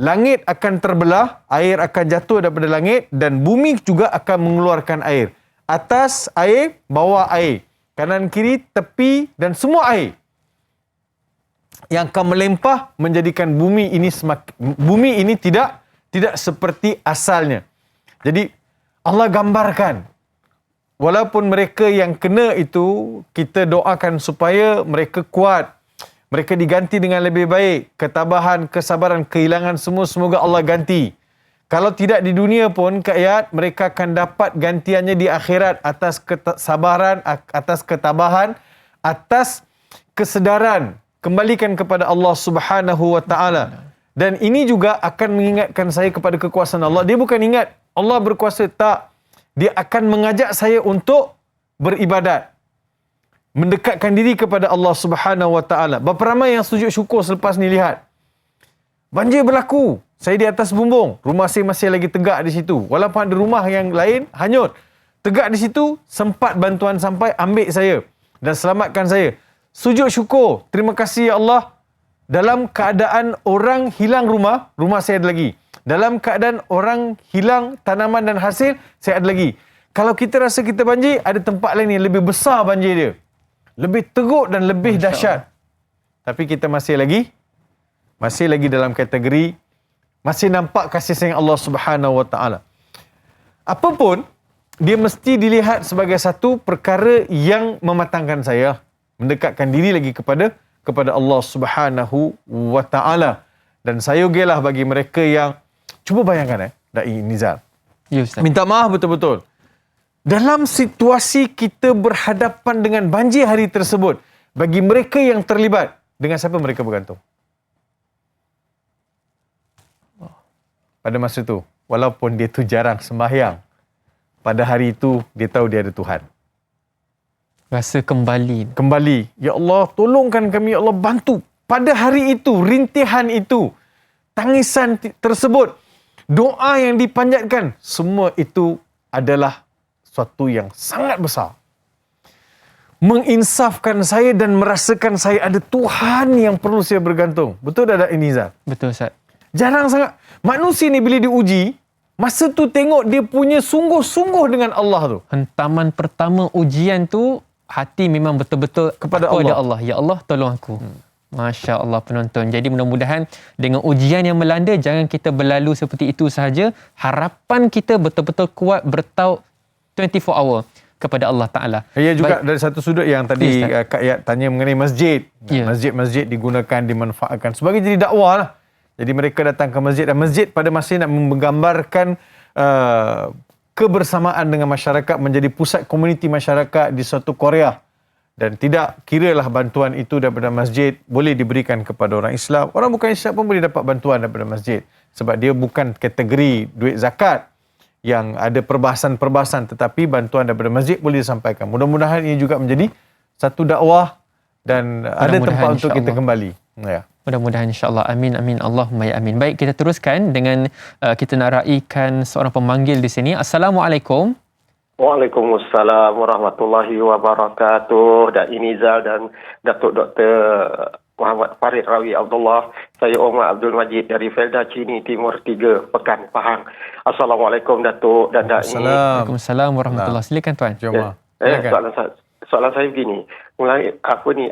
langit akan terbelah, air akan jatuh daripada langit dan bumi juga akan mengeluarkan air. Atas air, bawah air. Kanan, kiri, tepi dan semua air. Yang akan melempah menjadikan bumi ini tidak seperti asalnya. Jadi Allah gambarkan, walaupun mereka yang kena itu, kita doakan supaya mereka kuat, mereka diganti dengan lebih baik, ketabahan, kesabaran, kehilangan semua semoga Allah ganti. Kalau tidak di dunia pun, Kak Ayat, mereka akan dapat gantiannya di akhirat atas kesabaran, atas ketabahan, atas kesedaran. Kembalikan kepada Allah Subhanahu Wa Taala. Dan ini juga akan mengingatkan saya kepada kekuasaan Allah. Dia bukan ingat Allah berkuasa, tak. Dia akan mengajak saya untuk beribadat. Mendekatkan diri kepada Allah Subhanahu Wa Taala. Berapa ramai yang sujud syukur selepas ni lihat. Banjir berlaku. Saya di atas bumbung. Rumah saya masih lagi tegak di situ. Walaupun ada rumah yang lain hanyut. Tegak di situ, sempat bantuan sampai, ambil saya dan selamatkan saya. Sujud syukur. Terima kasih ya Allah. Dalam keadaan orang hilang rumah saya ada lagi. Dalam keadaan orang hilang tanaman dan hasil, saya ada lagi. Kalau kita rasa kita banjir, ada tempat lain yang lebih besar banjir dia. Lebih teruk dan lebih dahsyat. Tapi kita masih lagi dalam kategori, masih nampak kasih sayang Allah Subhanahu Wa Taala. Apapun, dia mesti dilihat sebagai satu perkara yang mematangkan saya. Mendekatkan diri lagi kepada Allah Subhanahu Wa Taala. Dan sayogilah bagi mereka yang, cuba bayangkan Dai Nizar. Ya Ustaz. Minta maaf betul-betul. Dalam situasi kita berhadapan dengan banjir hari tersebut, bagi mereka yang terlibat, dengan siapa mereka bergantung? Pada masa itu, walaupun dia tu jarang sembahyang, pada hari itu dia tahu dia ada Tuhan. Rasa kembali. Ya Allah, tolongkan kami. Ya Allah, bantu. Pada hari itu, rintihan itu, tangisan tersebut, doa yang dipanjatkan, semua itu adalah suatu yang sangat besar. Menginsafkan saya dan merasakan saya ada Tuhan yang perlu saya bergantung. Betul tak ini, Zat? Betul Ustaz. Jarang sangat. Manusia ni bila diuji, masa tu tengok dia punya sungguh-sungguh dengan Allah tu. Hentaman pertama ujian tu, hati memang betul-betul kepada Allah. Ya Allah, tolong aku. Masya Allah penonton. Jadi mudah-mudahan dengan ujian yang melanda, jangan kita berlalu seperti itu sahaja. Harapan kita betul-betul kuat bertaut 24 hour kepada Allah Ta'ala. Ya juga. Dari satu sudut yang tadi Kak Ayat tanya mengenai masjid. Ya. Masjid-masjid digunakan, dimanfaatkan sebagai jadi dakwah lah. Jadi mereka datang ke masjid, dan masjid pada masa ini nak menggambarkan kebersamaan dengan masyarakat, menjadi pusat komuniti masyarakat di suatu Korea. dan tidak kiralah bantuan itu daripada masjid boleh diberikan kepada orang Islam. Orang bukan Islam pun boleh dapat bantuan daripada masjid sebab dia bukan kategori duit zakat yang ada perbahasan-perbahasan, tetapi bantuan daripada masjid boleh disampaikan. Mudah-mudahan ini juga menjadi satu dakwah dan ada tempat untuk kita kembali. Ya. Mudah-mudahan insya-Allah. Amin amin Allahumma ya amin. Baik, kita teruskan dengan kita nak raikan seorang pemanggil di sini. Assalamualaikum. Waalaikumsalam warahmatullahi wabarakatuh. Dan Nizal dan Datuk Dr. Muhammad Farid Rawi Abdullah. Saya Omar Abdul Majid dari Felda Cini Timur 3, Pekan, Pahang. Assalamualaikum Datuk dan Da'i. Waalaikumsalam warahmatullahi. Silakan tuan. Jom. Soalan saya begini. Mulai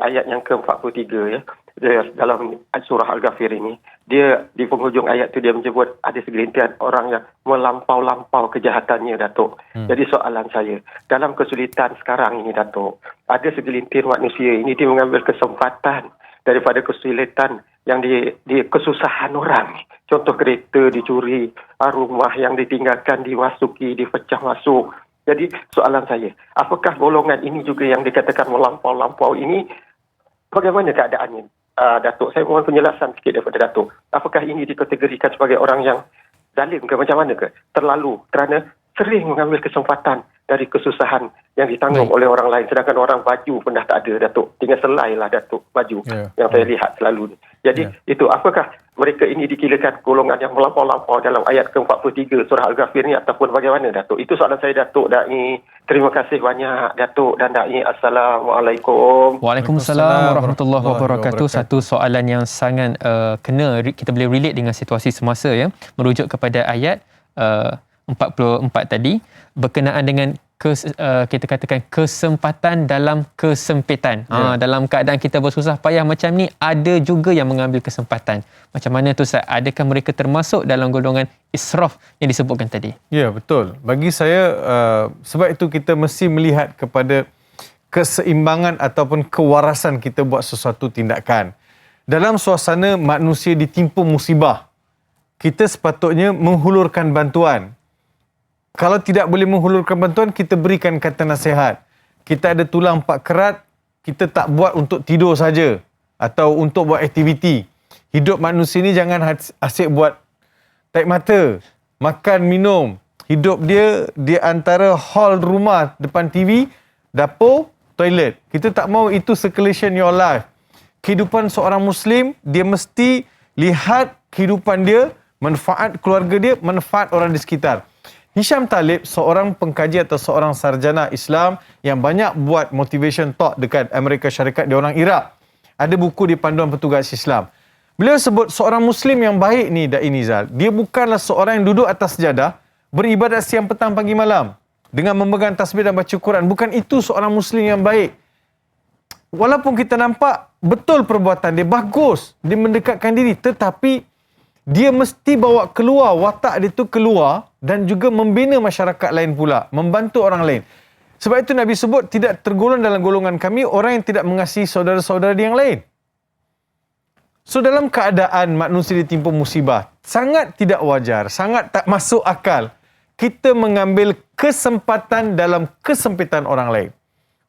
ayat yang ke-43 ya. Dia dalam surah Al-Ghafir ini, dia di penghujung ayat tu dia menyebut ada segelintir orang yang melampau-lampau kejahatannya, Datuk. Jadi soalan saya, dalam kesulitan sekarang ini, Datuk, ada segelintir manusia ini dia mengambil kesempatan daripada kesulitan yang di kesusahan orang. Contoh kereta dicuri, rumah yang ditinggalkan dimasuki, dipecah masuk. Jadi soalan saya, apakah golongan ini juga yang dikatakan melampau-lampau ini, bagaimana keadaannya? Datuk, saya mohon penjelasan sikit daripada Datuk. Apakah ini dikategorikan sebagai orang yang zalim ke macam mana ke? Terlalu kerana sering mengambil kesempatan dari kesusahan yang ditanggung oleh orang lain. Sedangkan orang baju pun dah tak ada, Datuk. Tinggal selai lah, Datuk, baju yang saya lihat selalu ni. Jadi itu, apakah mereka ini dikirakan golongan yang melampau-lampau dalam ayat ke-43 surah Al-Ghafir ni ataupun bagaimana, Datuk? Itu soalan saya, Datuk Da'i. Terima kasih banyak, Datuk dan Da'i. Assalamualaikum. Waalaikumsalam warahmatullahi wabarakatuh. Satu soalan yang sangat kena, kita boleh relate dengan situasi semasa ya. Merujuk kepada ayat 44 tadi berkenaan dengan kita katakan kesempatan dalam kesempitan. Dalam keadaan kita bersusah payah macam ni, ada juga yang mengambil kesempatan. Macam mana tu Ustaz? Adakah mereka termasuk dalam golongan israf yang disebutkan tadi? Ya, betul. Bagi saya, sebab itu kita mesti melihat kepada keseimbangan ataupun kewarasan kita buat sesuatu tindakan. Dalam suasana manusia ditimpa musibah, kita sepatutnya menghulurkan bantuan. Kalau tidak boleh menghulurkan bantuan, kita berikan kata nasihat. Kita ada tulang 4 kerat, kita tak buat untuk tidur saja atau untuk buat aktiviti. Hidup manusia ni jangan asyik buat tarik mata, makan, minum. Hidup dia di antara hall rumah, depan TV, dapur, toilet. Kita tak mahu itu circulation your life. Kehidupan seorang Muslim, dia mesti lihat kehidupan dia, manfaat keluarga dia, manfaat orang di sekitar. Hisham Talib, seorang pengkaji atau seorang sarjana Islam yang banyak buat motivation talk dekat Amerika Syarikat, dia orang Iraq. Ada buku di Panduan Petugas Islam. Beliau sebut seorang Muslim yang baik ni, Da'i Nizal, dia bukanlah seorang yang duduk atas sejadah, beribadat siang, petang, pagi, malam dengan memegang tasbih dan baca Quran. Bukan itu seorang Muslim yang baik. Walaupun kita nampak betul perbuatan dia, bagus, dia mendekatkan diri, tetapi dia mesti bawa keluar, watak dia tu keluar dan juga membina masyarakat lain pula, membantu orang lain. Sebab itu Nabi sebut tidak tergolong dalam golongan kami orang yang tidak mengasihi saudara-saudara yang lain. So dalam keadaan manusia ditimpa musibah, sangat tidak wajar, sangat tak masuk akal kita mengambil kesempatan dalam kesempitan orang lain.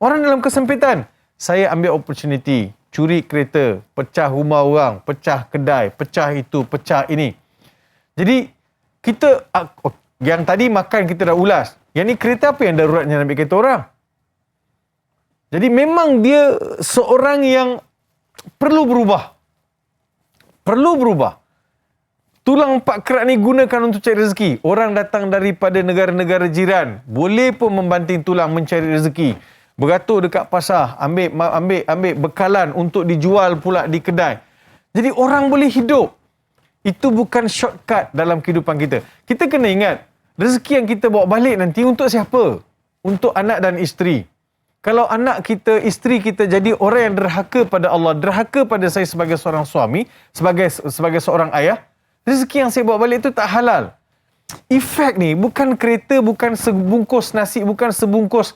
Orang dalam kesempitan, saya ambil opportunity, curi kereta, pecah rumah orang, pecah kedai, pecah itu, pecah ini. Jadi, kita, yang tadi makan kita dah ulas. Yang ni kereta apa yang daruratnya nak ambil kereta orang? Jadi, memang dia seorang yang perlu berubah. Perlu berubah. Tulang 4 kerat ni gunakan untuk cari rezeki. Orang datang daripada negara-negara jiran, boleh pun membanting tulang mencari rezeki. Beratur dekat pasar, ambil bekalan untuk dijual pula di kedai. Jadi orang boleh hidup. Itu bukan shortcut dalam kehidupan kita. Kita kena ingat, rezeki yang kita bawa balik nanti untuk siapa? Untuk anak dan isteri. Kalau anak kita, isteri kita jadi orang yang derhaka pada Allah, derhaka pada saya sebagai seorang suami, sebagai seorang ayah, rezeki yang saya bawa balik itu tak halal. Efek ni bukan kereta, bukan sebungkus nasi, bukan sebungkus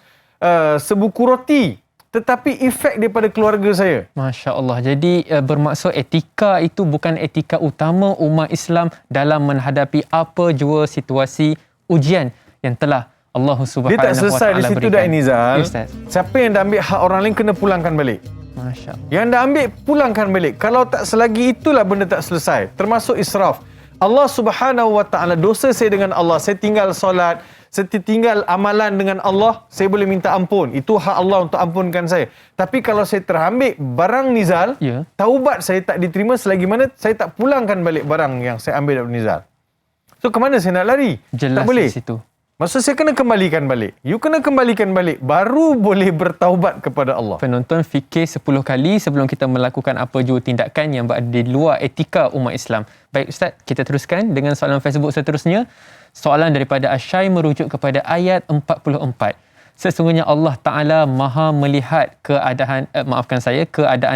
sebuku roti, tetapi efek daripada keluarga saya. Masya Allah. Jadi bermaksud etika itu bukan etika utama umat Islam dalam menghadapi apa jua situasi ujian yang telah Allah Subhanahu Dia tak selesai di situ dah, Nizal. Ustaz. Siapa yang dah ambil hak orang lain kena pulangkan balik. Masya-Allah. Yang dah ambil, pulangkan balik. Kalau tak selagi itulah benda tak selesai. Termasuk israf. Allah Subhanahu Wa Ta'ala, dosa saya dengan Allah. Saya tinggal solat. Saya tinggal amalan dengan Allah. Saya boleh minta ampun. Itu hak Allah untuk ampunkan saya. Tapi kalau saya terambil barang Nizal, Ya. taubat saya tak diterima selagi mana saya tak pulangkan balik barang yang saya ambil daripada Nizal. So, ke mana saya nak lari? Jelas tak boleh. di situ. Maksud saya kena kembalikan balik. You kena kembalikan balik. Baru boleh bertaubat kepada Allah. Penonton fikir 10 kali sebelum kita melakukan apa jua tindakan yang berada di luar etika umat Islam. Baik Ustaz, kita teruskan dengan soalan Facebook seterusnya. Soalan daripada Asyai merujuk kepada ayat 44. Sesungguhnya Allah Ta'ala maha melihat keadaan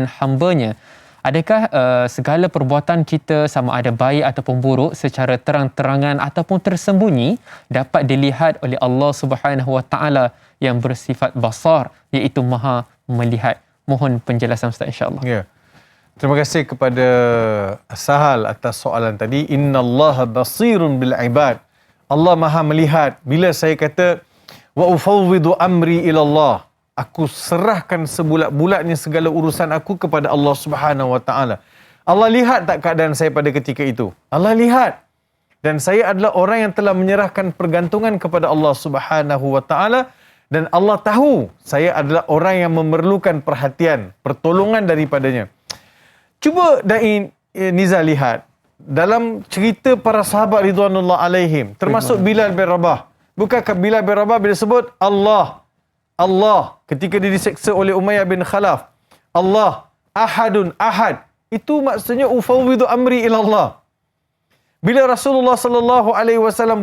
hamba-Nya. Adakah segala perbuatan kita sama ada baik ataupun buruk secara terang-terangan ataupun tersembunyi dapat dilihat oleh Allah Subhanahu Wa Ta'ala yang bersifat basar, iaitu maha melihat? Mohon penjelasan Ustaz, insya-Allah. Ya. Terima kasih kepada Sahal atas soalan tadi. Innallaha basirun bil ibad. Allah maha melihat. Bila saya kata wa ufawwidu amri ila Allah, aku serahkan sebulat-bulatnya segala urusan aku kepada Allah Subhanahu Wa Ta'ala. Allah lihat tak keadaan saya pada ketika itu? Allah lihat. Dan saya adalah orang yang telah menyerahkan pergantungan kepada Allah Subhanahu Wa Ta'ala, dan Allah tahu saya adalah orang yang memerlukan perhatian, pertolongan daripadanya. Cuba Dain Nizal lihat dalam cerita para sahabat ridwanullah alaihim, termasuk Bilal bin Rabah. Bukankah Bilal bin Rabah bila sebut Allah ketika dia diseksa oleh Umayyah bin Khalaf, Allah ahadun ahad, itu maksudnya ufawwidu amri ila Allah. Bila Rasulullah sallallahu alaihi wasallam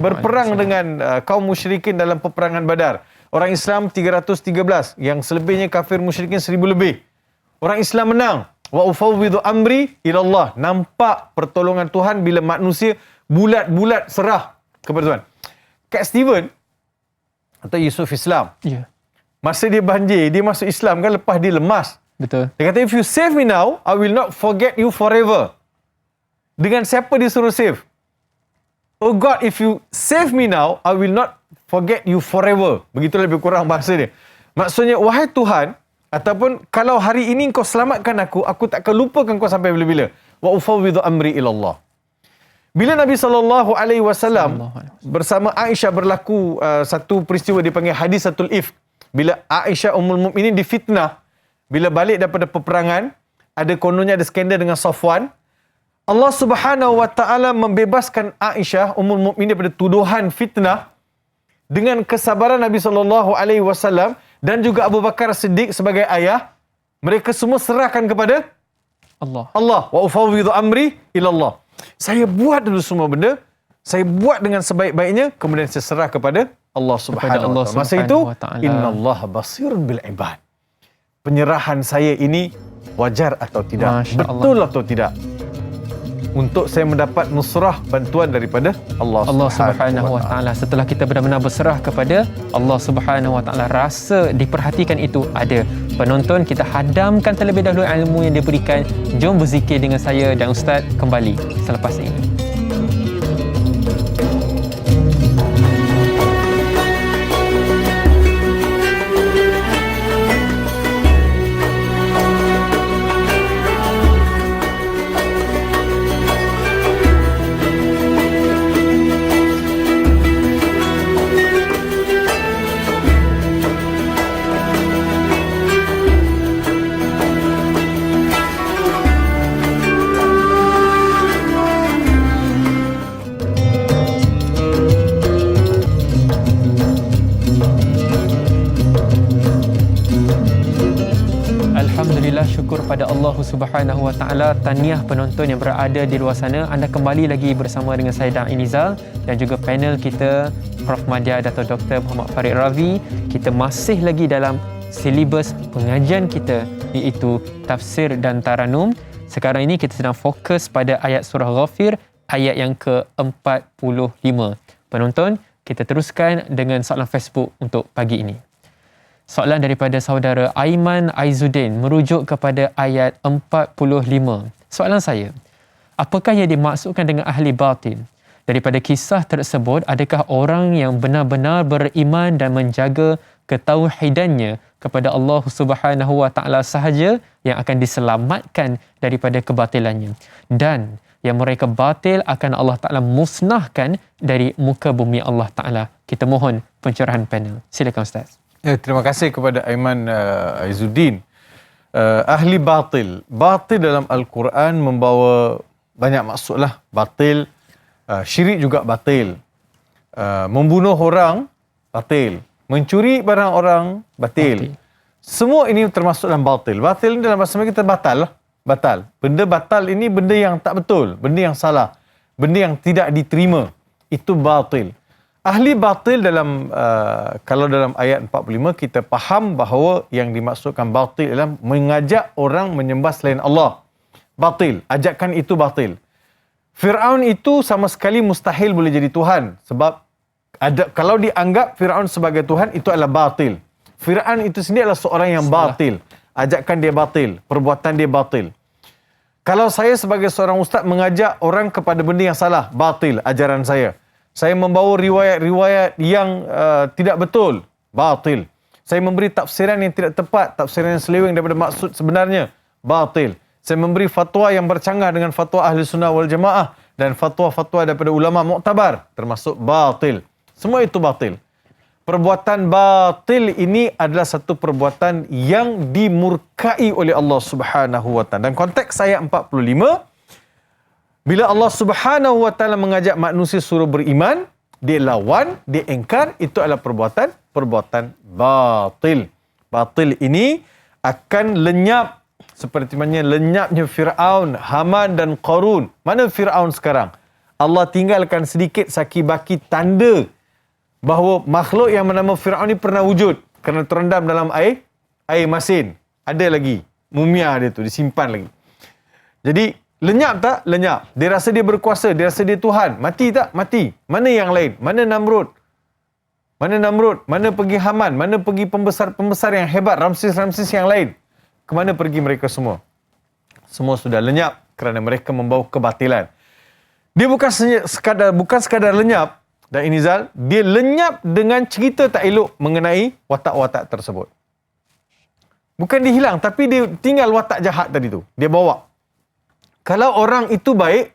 berperang dengan kaum musyrikin dalam peperangan Badar, orang Islam 313, yang selebihnya kafir musyrikin 1000 lebih. Orang Islam menang. Wa ufawwidu amri ila Allah. Nampak pertolongan Tuhan bila manusia bulat-bulat serah kepada Tuhan. Cat Steven atau Yusuf Islam, Ya. masa dia banjir, dia masuk Islam kan, lepas dia lemas. Betul. Dia kata, if you save me now, I will not forget you forever. Dengan siapa dia suruh save? Oh God, if you save me now, I will not forget you forever. Begitu lebih kurang bahasa dia. Maksudnya, wahai Tuhan, ataupun kalau hari ini kau selamatkan aku tak akan lupakan kau sampai bila-bila. Wa ufawwidu amri ila Allah. Bila Nabi SAW bersama Aisyah berlaku satu peristiwa dipanggil hadisatul ifk. Bila Aisyah Ummul Mukminin difitnah, bila balik daripada peperangan, kononnya ada skandal dengan Safwan. Allah Subhanahu Wa Ta'ala membebaskan Aisyah Ummul Mukminin daripada tuduhan fitnah dengan kesabaran Nabi SAW dan juga Abu Bakar Siddiq sebagai ayah. Mereka semua serahkan kepada Allah. Wa ufawwidu amri ila Allah. Saya buat dulu semua benda, saya buat dengan sebaik-baiknya, kemudian saya serah kepada Allah Subhanahu Wa Ta'ala. Masa itu, innallaha basirun bil ibad. Penyerahan saya ini wajar atau tidak? Betul atau tidak? Untuk saya mendapat nusrah, bantuan daripada Allah Subhanahu Wa Ta'ala. Setelah kita benar-benar berserah kepada Allah Subhanahu Wa Ta'ala, rasa diperhatikan itu ada. Penonton, kita hadamkan terlebih dahulu ilmu yang diberikan. Jom berzikir dengan saya dan Ustaz kembali selepas ini. Syukur pada Allah Subhanahu Wa Ta'ala. Tahniah penonton yang berada di luar sana. Anda kembali lagi bersama dengan saya Dain Nizal dan juga panel kita Prof Madya Dato' Dr. Muhammad Farid Ravi. Kita masih lagi dalam silibus pengajian kita, iaitu tafsir dan taranum. Sekarang ini kita sedang fokus pada ayat surah Ghafir, ayat yang ke-45. Penonton, kita teruskan dengan soalan Facebook untuk pagi ini. Soalan daripada saudara Aiman Aizuddin merujuk kepada ayat 45. Soalan saya, apakah yang dimaksudkan dengan ahli batin? Daripada kisah tersebut, adakah orang yang benar-benar beriman dan menjaga ketauhidannya kepada Allah Subhanahu wa taala sahaja yang akan diselamatkan daripada kebatilannya, dan yang mereka batil akan Allah Taala musnahkan dari muka bumi Allah Taala? Kita mohon pencerahan panel. Silakan Ustaz. Ya, terima kasih kepada Aiman Aizuddin. Ahli batil. Batil dalam Al-Quran membawa banyak maksudlah. Batil, syirik juga batil. Membunuh orang, batil. Mencuri barang orang, batil. Semua ini termasuk dalam batil. Batil ini dalam bahasa Melayu kita batal lah. Batal. Benda batal ini benda yang tak betul, benda yang salah, benda yang tidak diterima. Itu batil. Ahli batil dalam kalau dalam ayat 45 kita faham bahawa yang dimaksudkan batil adalah mengajak orang menyembah selain Allah. Batil, ajakan itu batil. Firaun itu sama sekali mustahil boleh jadi Tuhan, sebab kalau dianggap Firaun sebagai Tuhan itu adalah batil. Firaun itu sendiri adalah seorang yang batil. Ajakan dia batil, perbuatan dia batil. Kalau saya sebagai seorang ustaz mengajak orang kepada benda yang salah, batil ajaran saya. Saya membawa riwayat-riwayat yang tidak betul, batil. Saya memberi tafsiran yang tidak tepat, tafsiran yang seleweng daripada maksud sebenarnya, batil. Saya memberi fatwa yang bercanggah dengan fatwa Ahli Sunnah wal Jamaah dan fatwa-fatwa daripada ulama muktabar, termasuk batil. Semua itu batil. Perbuatan batil ini adalah satu perbuatan yang dimurkai oleh Allah Subhanahu wa taala. Dan konteks ayat 45, bila Allah Subhanahu wa taala mengajak manusia suruh beriman, dia lawan, dia engkar, itu adalah perbuatan batil. Batil ini akan lenyap seperti mana lenyapnya Firaun, Haman dan Qarun. Mana Firaun sekarang? Allah tinggalkan sedikit saki-baki tanda bahawa makhluk yang bernama Firaun ni pernah wujud kerana terendam dalam air masin. Ada lagi mumia dia tu disimpan lagi. Jadi lenyap tak? Lenyap. Dia rasa dia berkuasa, dia rasa dia Tuhan. Mati tak? Mati. Mana yang lain? Mana Namrud? Mana pergi Haman? Mana pergi pembesar-pembesar yang hebat, Ramses yang lain? Kemana pergi mereka semua? Semua sudah lenyap kerana mereka membawa kebatilan. Dia bukan sekadar lenyap. Dan Inizal, dia lenyap dengan cerita tak elok mengenai watak-watak tersebut. Bukan dia hilang, tapi dia tinggal watak jahat tadi tu. Dia bawa. Kalau orang itu baik,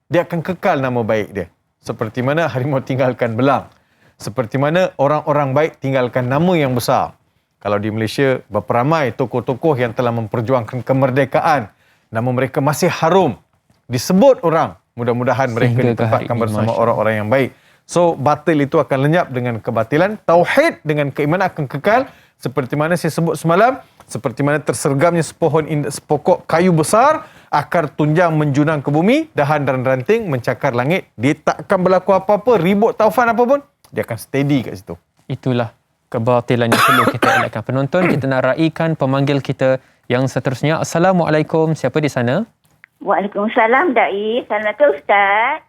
dia akan kekal nama baik dia. Seperti mana harimau tinggalkan belang. Seperti mana orang-orang baik tinggalkan nama yang besar. Kalau di Malaysia, berapa ramai tokoh-tokoh yang telah memperjuangkan kemerdekaan. Nama mereka masih harum. Disebut orang. Mudah-mudahan mereka ditempatkan bersama orang-orang yang baik. So, batil itu akan lenyap dengan kebatilan. Tauhid dengan keimanan akan kekal. Seperti mana saya sebut semalam. Seperti mana tersergamnya sepokok kayu besar. Akar tunjang menjunang ke bumi. Dahan dan ranting mencakar langit. Dia tak akan berlaku apa-apa. Ribut taufan apa pun. Dia akan steady kat situ. Itulah kebatilan yang perlu kita elakkan. Penonton, kita nak raikan pemanggil kita yang seterusnya. Assalamualaikum. Siapa di sana? Waalaikumsalam, Dai. Assalamualaikum, Ustaz.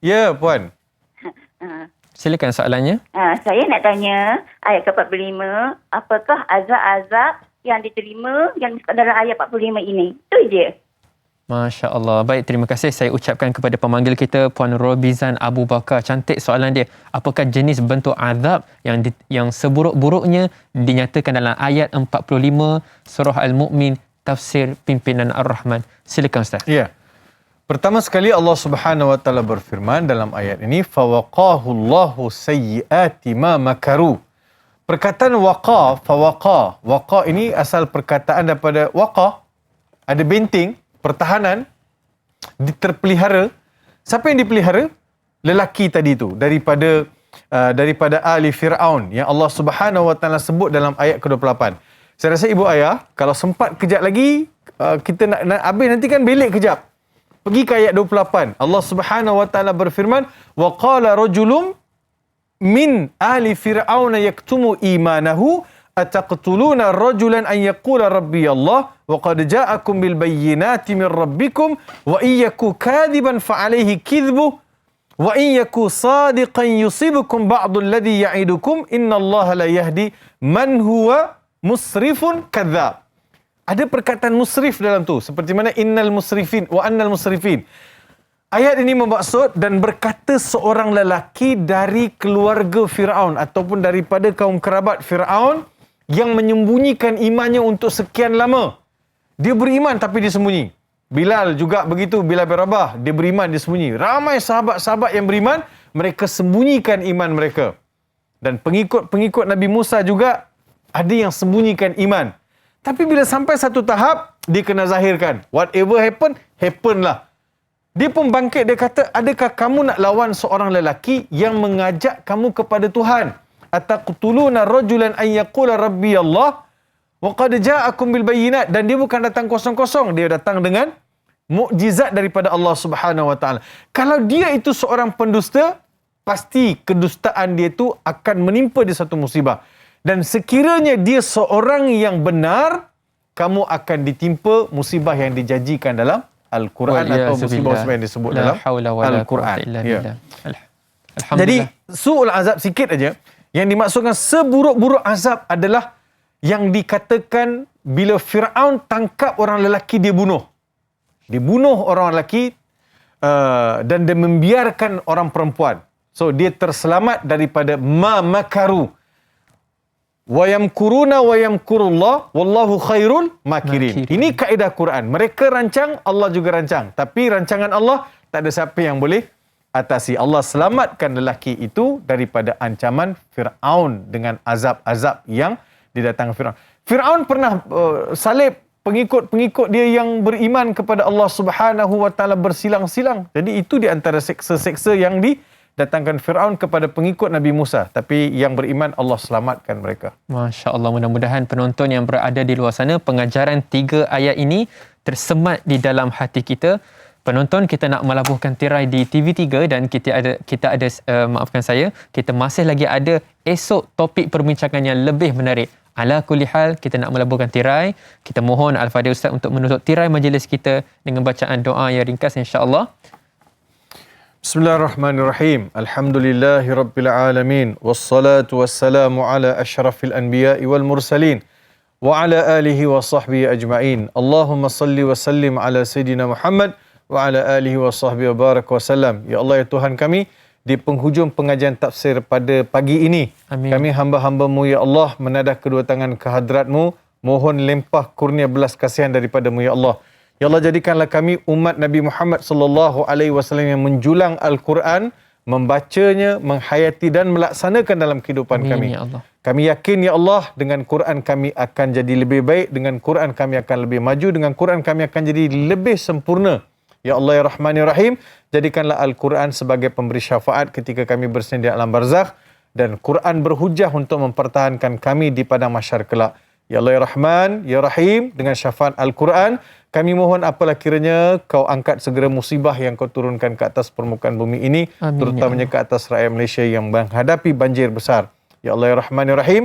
Ya, Puan. Silakan soalannya. Saya nak tanya, ayat ke-45, apakah azab-azab yang diterima yang dalam ayat 45 ini? Itu je. Masya Allah. Baik, terima kasih saya ucapkan kepada pemanggil kita, Puan Robizan Abu Bakar. Cantik soalan dia. Apakah jenis bentuk azab yang seburuk-buruknya dinyatakan dalam ayat 45 surah Al-Mu'min, tafsir pimpinan Ar-Rahman? Silakan Ustaz. Ya. Pertama sekali Allah Subhanahu wa taala berfirman dalam ayat ini, fawaqahu Allahu sayyiati ma makaru. Perkataan waqa ini asal perkataan daripada waqa, ada benteng, pertahanan, terpelihara. Siapa yang dipelihara? Lelaki tadi itu daripada ahli Firaun yang Allah Subhanahu wa taala sebut dalam ayat ke-28. Saya rasa ibu ayah kalau sempat kejap lagi kita nak habis nanti kan belik kejap. Pergi ke ayat 28. Allah Subhanahu wa taala berfirman, wa qala rajulun min ahli fir'auna yaktumu imanahu ataqtuluna rajulan an yaqula rabbi Allah wa qad ja'akum bil bayyinati min rabbikum wa iyyaku kadiban fa alayhi kidhbuh wa iyyaku sadiqan yusibukum ba'du alladhi ya'idukum innallaha la yahdi man huwa musrifun kadzdzab. Ada perkataan musrif dalam tu. Seperti mana innal musrifin wa annal musrifin. Ayat ini bermaksud dan berkata seorang lelaki dari keluarga Firaun ataupun daripada kaum kerabat Firaun yang menyembunyikan imannya untuk sekian lama. Dia beriman tapi dia sembunyi. Bilal juga begitu, Bilal bin Rabah, dia beriman, dia sembunyi. Ramai sahabat-sahabat yang beriman, mereka sembunyikan iman mereka. Dan pengikut-pengikut Nabi Musa juga ada yang sembunyikan iman. Tapi bila sampai satu tahap, dia kena zahirkan. Whatever happen lah. Dia pun bangkit, dia kata, adakah kamu nak lawan seorang lelaki yang mengajak kamu kepada Tuhan? Ataqtuluna rajulan an yaqula rabbi Allah wa qad ja'akum bil bayyinat. Dan dia bukan datang kosong-kosong, dia datang dengan mukjizat daripada Allah Subhanahu wa taala. Kalau dia itu seorang pendusta, pasti kedustaan dia itu akan menimpa dia satu musibah. Dan sekiranya dia seorang yang benar, kamu akan ditimpa musibah yang dijanjikan dalam Al-Quran atau musibah-musibah yang disebut dalam Al-Quran. Ya. Jadi su'ul azab sikit aja. Yang dimaksudkan seburuk-buruk azab adalah yang dikatakan bila Fir'aun tangkap orang lelaki dia bunuh. Dia bunuh orang lelaki dan dia membiarkan orang perempuan. So dia terselamat daripada ma makaru. Wa yamkuruna wa yamkurullah wallahu khairul makirin. Ini kaedah Quran. Mereka rancang, Allah juga rancang. Tapi rancangan Allah tak ada siapa yang boleh atasi. Allah selamatkan lelaki itu daripada ancaman Fir'aun dengan azab-azab yang didatangkan Fir'aun. Fir'aun pernah salib pengikut-pengikut dia yang beriman kepada Allah Subhanahu wa taala bersilang-silang. Jadi itu di antara seksa-seksa yang datangkan Fir'aun kepada pengikut Nabi Musa. Tapi yang beriman, Allah selamatkan mereka. Masya Allah, mudah-mudahan penonton yang berada di luar sana, pengajaran 3 ayat ini tersemat di dalam hati kita. Penonton, kita nak melabuhkan tirai di TV3 dan kita ada maafkan saya, kita masih lagi ada esok topik perbincangan yang lebih menarik. Ala kulli hal, kita nak melabuhkan tirai. Kita mohon Al-Fadhil Ustaz untuk menutup tirai majlis kita dengan bacaan doa yang ringkas, insya-Allah. Bismillahirrahmanirrahim. Alhamdulillahi rabbil alamin. Wassalatu wassalamu ala asyrafil anbiya'i wal mursalin. Wa ala alihi wa sahbihi ajma'in. Allahumma salli wa sallim ala Sayyidina Muhammad wa ala alihi wa sahbihi wa barak wa sallam. Ya Allah, ya Tuhan kami, di penghujung pengajian tafsir pada pagi ini, amin, kami hamba-hamba-Mu ya Allah menadah kedua tangan ke hadrat-Mu, mohon limpah kurnia belas kasihan daripada-Mu ya Allah. Ya Allah, jadikanlah kami umat Nabi Muhammad sallallahu alaihi wasallam yang menjulang Al-Quran, membacanya, menghayati dan melaksanakan dalam kehidupan kami. Ya Allah. Kami yakin ya Allah, dengan Quran kami akan jadi lebih baik, dengan Quran kami akan lebih maju, dengan Quran kami akan jadi lebih sempurna. Ya Allah ya Rahman ya Rahim, jadikanlah Al-Quran sebagai pemberi syafaat ketika kami bersedia di alam barzakh, dan Quran berhujah untuk mempertahankan kami di padang mahsyar kelak. Ya Allah ya Rahman ya Rahim, dengan syafaat Al-Quran kami mohon apalah kiranya Kau angkat segera musibah yang Kau turunkan ke atas permukaan bumi ini, amin, terutamanya ke atas rakyat Malaysia yang menghadapi banjir besar. Ya Allah ya Rahman ya Rahim,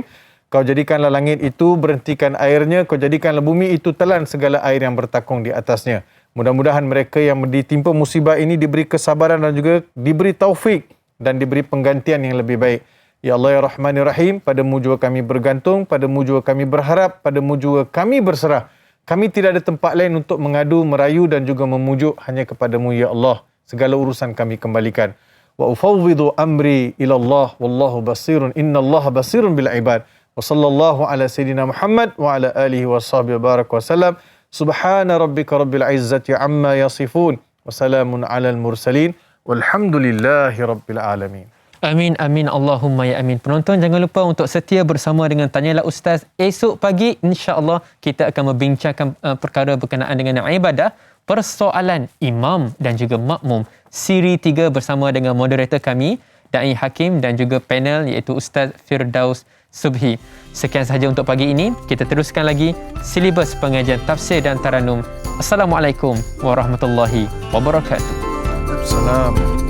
Kau jadikanlah langit itu berhentikan airnya, Kau jadikanlah bumi itu telan segala air yang bertakung di atasnya. Mudah-mudahan mereka yang ditimpa musibah ini diberi kesabaran dan juga diberi taufik dan diberi penggantian yang lebih baik. Ya Allah ya Rahman ya Rahim, padamu juga kami bergantung, padamu juga kami berharap, padamu juga kami berserah. Kami tidak ada tempat lain untuk mengadu, merayu dan juga memujuk, hanya kepadamu ya Allah. Segala urusan kami kembalikan. Wa ufawwidu amri ila Allah wallahu basirun innallaha basirun bil ibad. Wa sallallahu ala sayidina Muhammad wa ala alihi wa sahbihi barak wa sallam. Subhana rabbika rabbil izzati amma yasifun wa salamun alal mursalin walhamdulillahi rabbil alamin. Amin, amin, Allahumma ya amin. Penonton, jangan lupa untuk setia bersama dengan Tanyalah Ustaz. Esok pagi, insya-Allah, kita akan membincangkan perkara berkenaan dengan ibadah, persoalan imam dan juga makmum. Siri 3 bersama dengan moderator kami, Da'i Hakim dan juga panel iaitu Ustaz Firdaus Subhi. Sekian sahaja untuk pagi ini. Kita teruskan lagi silibus pengajian tafsir dan taranum. Assalamualaikum warahmatullahi wabarakatuh. Assalamualaikum.